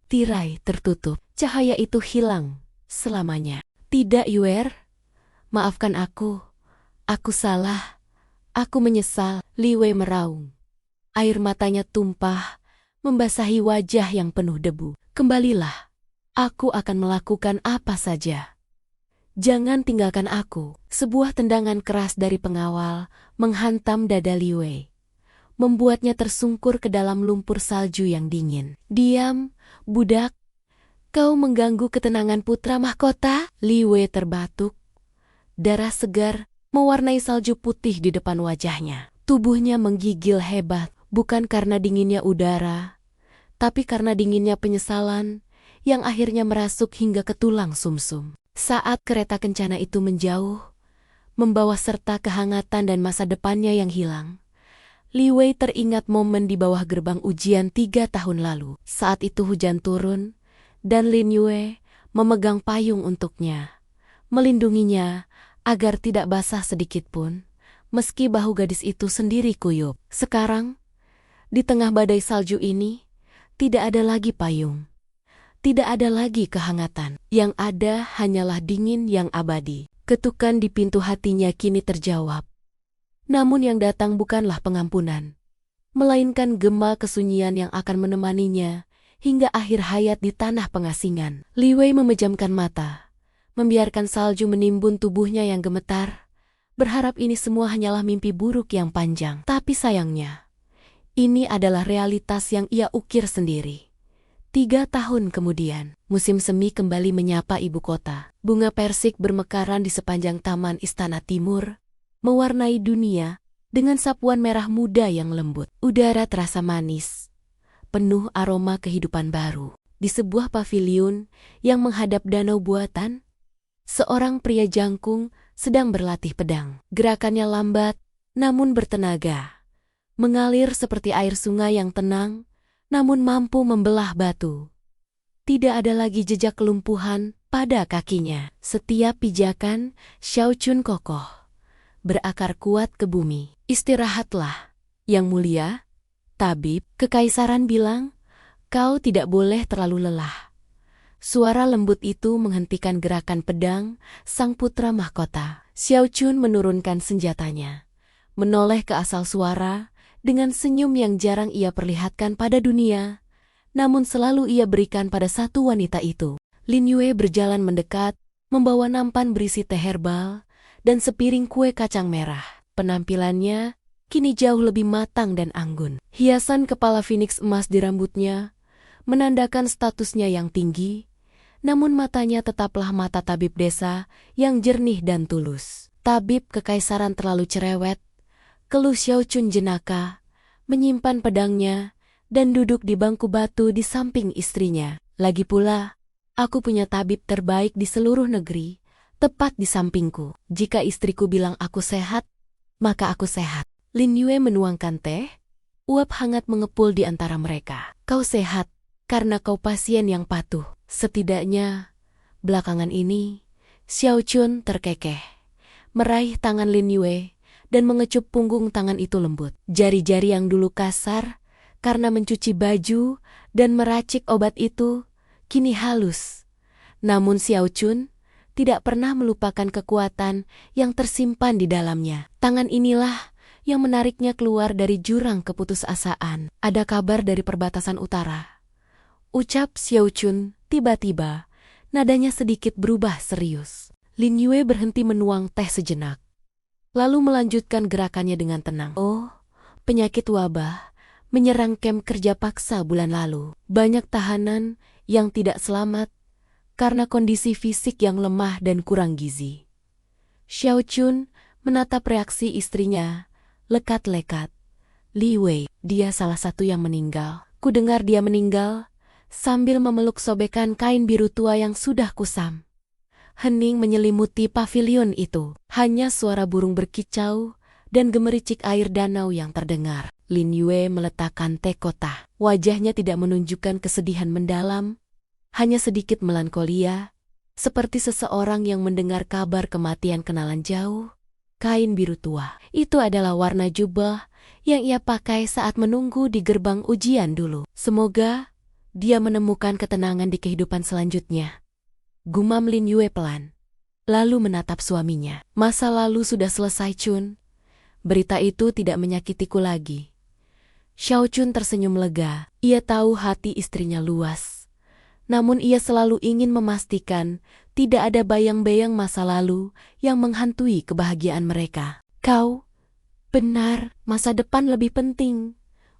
tirai tertutup. Cahaya itu hilang selamanya. Tidak, Yuer. Maafkan aku. Aku salah. Aku menyesal. Li Wei meraung. Air matanya tumpah, membasahi wajah yang penuh debu. Kembalilah. Aku akan melakukan apa saja. Jangan tinggalkan aku. Sebuah tendangan keras dari pengawal menghantam dada Li Wei, membuatnya tersungkur ke dalam lumpur salju yang dingin. Diam, budak. Kau mengganggu ketenangan putra mahkota? Li Wei terbatuk. Darah segar mewarnai salju putih di depan wajahnya. Tubuhnya menggigil hebat, bukan karena dinginnya udara, tapi karena dinginnya penyesalan yang akhirnya merasuk hingga ke tulang sumsum. Saat kereta kencana itu menjauh, membawa serta kehangatan dan masa depannya yang hilang, Li Wei teringat momen di bawah gerbang ujian 3 tahun lalu. Saat itu hujan turun, dan Lin Yue memegang payung untuknya, melindunginya agar tidak basah sedikit pun, meski bahu gadis itu sendiri kuyup. Sekarang, di tengah badai salju ini, tidak ada lagi payung. Tidak ada lagi kehangatan. Yang ada hanyalah dingin yang abadi. Ketukan di pintu hatinya kini terjawab. Namun yang datang bukanlah pengampunan, melainkan gema kesunyian yang akan menemaninya hingga akhir hayat di tanah pengasingan. Li Wei memejamkan mata, membiarkan salju menimbun tubuhnya yang gemetar, berharap ini semua hanyalah mimpi buruk yang panjang. Tapi sayangnya, ini adalah realitas yang ia ukir sendiri. 3 tahun kemudian, musim semi kembali menyapa ibu kota. Bunga persik bermekaran di sepanjang taman Istana Timur, mewarnai dunia dengan sapuan merah muda yang lembut. Udara terasa manis, penuh aroma kehidupan baru. Di sebuah paviliun yang menghadap danau buatan, seorang pria jangkung sedang berlatih pedang. Gerakannya lambat, namun bertenaga, mengalir seperti air sungai yang tenang, namun mampu membelah batu. Tidak ada lagi jejak kelumpuhan pada kakinya. Setiap pijakan Xiao Chun kokoh, berakar kuat ke bumi. Istirahatlah, Yang Mulia, tabib. Kekaisaran bilang, kau tidak boleh terlalu lelah. Suara lembut itu menghentikan gerakan pedang sang putra mahkota. Xiao Chun menurunkan senjatanya, menoleh ke asal suara, dengan senyum yang jarang ia perlihatkan pada dunia, namun selalu ia berikan pada satu wanita itu. Lin Yue berjalan mendekat, membawa nampan berisi teh herbal dan sepiring kue kacang merah. Penampilannya kini jauh lebih matang dan anggun. Hiasan kepala phoenix emas di rambutnya menandakan statusnya yang tinggi, namun matanya tetaplah mata tabib desa yang jernih dan tulus. Tabib kekaisaran terlalu cerewet, keluh Xiao Chun jenaka, menyimpan pedangnya, dan duduk di bangku batu di samping istrinya. Lagi pula, aku punya tabib terbaik di seluruh negeri, tepat di sampingku. Jika istriku bilang aku sehat, maka aku sehat. Lin Yue menuangkan teh, uap hangat mengepul di antara mereka. Kau sehat, karena kau pasien yang patuh. Setidaknya, belakangan ini, Xiao Chun terkekeh, meraih tangan Lin Yue, dan mengecup punggung tangan itu lembut. Jari-jari yang dulu kasar karena mencuci baju dan meracik obat itu, kini halus. Namun Xiao Chun tidak pernah melupakan kekuatan yang tersimpan di dalamnya. Tangan inilah yang menariknya keluar dari jurang keputusasaan. Ada kabar dari perbatasan utara, ucap Xiao Chun tiba-tiba, nadanya sedikit berubah serius. Lin Yue berhenti menuang teh sejenak, lalu melanjutkan gerakannya dengan tenang. Oh, penyakit wabah menyerang kamp kerja paksa bulan lalu. Banyak tahanan yang tidak selamat karena kondisi fisik yang lemah dan kurang gizi. Xiao Chun menatap reaksi istrinya, lekat-lekat. Li Wei, dia salah satu yang meninggal. Ku dengar dia meninggal sambil memeluk sobekan kain biru tua yang sudah kusam. Hening menyelimuti pavilion itu. Hanya suara burung berkicau dan gemericik air danau yang terdengar. Lin Yue meletakkan teh kotak. Wajahnya tidak menunjukkan kesedihan mendalam, hanya sedikit melankolia, seperti seseorang yang mendengar kabar kematian kenalan jauh. Kain biru tua, itu adalah warna jubah yang ia pakai saat menunggu di gerbang ujian dulu. Semoga dia menemukan ketenangan di kehidupan selanjutnya, gumam Lin Yue pelan, lalu menatap suaminya. Masa lalu sudah selesai, Chun. Berita itu tidak menyakitiku lagi. Xiao Chun tersenyum lega. Ia tahu hati istrinya luas, namun ia selalu ingin memastikan tidak ada bayang-bayang masa lalu yang menghantui kebahagiaan mereka. Kau benar, masa depan lebih penting,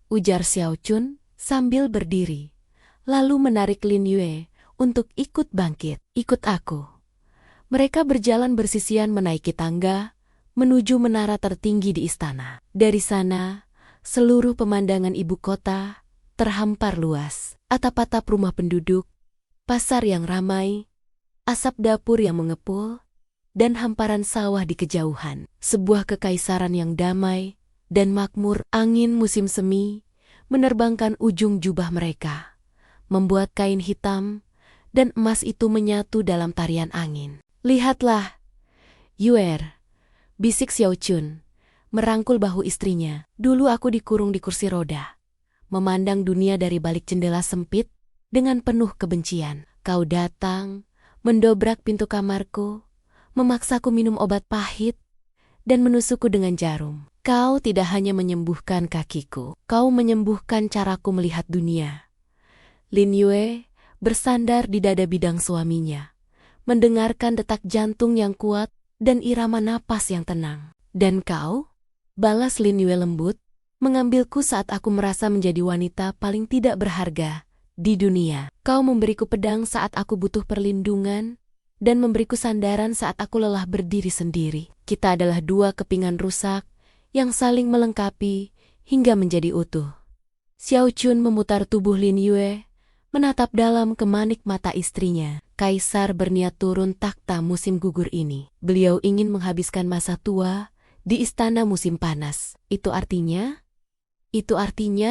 ujar Xiao Chun sambil berdiri, lalu menarik Lin Yue untuk ikut bangkit. Ikut aku. Mereka berjalan bersisian menaiki tangga menuju menara tertinggi di istana. Dari sana, seluruh pemandangan ibu kota terhampar luas. Atap-atap rumah penduduk, pasar yang ramai, asap dapur yang mengepul, dan hamparan sawah di kejauhan. Sebuah kekaisaran yang damai dan makmur. Angin musim semi menerbangkan ujung jubah mereka, membuat kain hitam dan emas itu menyatu dalam tarian angin. Lihatlah, Yuer, bisik Xiao Chun, merangkul bahu istrinya. Dulu aku dikurung di kursi roda, memandang dunia dari balik jendela sempit dengan penuh kebencian. Kau datang, mendobrak pintu kamarku, memaksaku minum obat pahit, dan menusukku dengan jarum. Kau tidak hanya menyembuhkan kakiku, kau menyembuhkan caraku melihat dunia. Lin Yue bersandar di dada bidang suaminya, mendengarkan detak jantung yang kuat dan irama napas yang tenang. Dan kau? Balas Lin Yue lembut, mengambilku saat aku merasa menjadi wanita paling tidak berharga di dunia. Kau memberiku pedang saat aku butuh perlindungan, dan memberiku sandaran saat aku lelah berdiri sendiri. Kita adalah dua kepingan rusak yang saling melengkapi hingga menjadi utuh. Xiao Chun memutar tubuh Lin Yue, menatap dalam kemanik mata istrinya. Kaisar berniat turun takhta musim gugur ini. Beliau ingin menghabiskan masa tua di istana musim panas. Itu artinya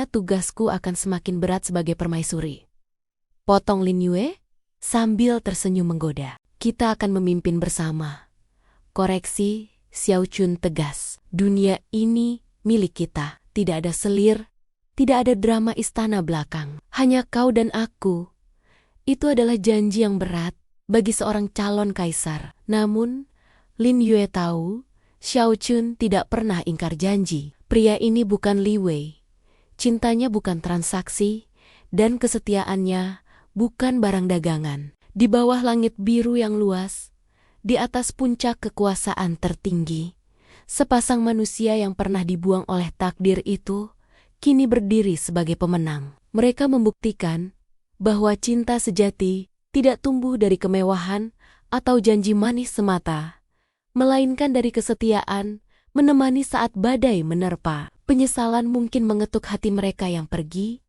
tugasku akan semakin berat sebagai permaisuri. Potong Lin Yue sambil tersenyum menggoda. Kita akan memimpin bersama. Koreksi, Xiao Chun tegas. Dunia ini milik kita. Tidak ada selir, tidak ada drama istana belakang. Hanya kau dan aku. Itu adalah janji yang berat bagi seorang calon kaisar. Namun, Lin Yue tahu, Xiao Chun tidak pernah ingkar janji. Pria ini bukan Li Wei. Cintanya bukan transaksi, dan kesetiaannya bukan barang dagangan. Di bawah langit biru yang luas, di atas puncak kekuasaan tertinggi, sepasang manusia yang pernah dibuang oleh takdir itu kini berdiri sebagai pemenang. Mereka membuktikan bahwa cinta sejati tidak tumbuh dari kemewahan atau janji manis semata, melainkan dari kesetiaan menemani saat badai menerpa. Penyesalan mungkin mengetuk hati mereka yang pergi,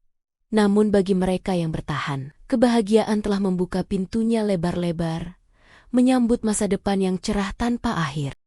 namun bagi mereka yang bertahan, kebahagiaan telah membuka pintunya lebar-lebar, menyambut masa depan yang cerah tanpa akhir.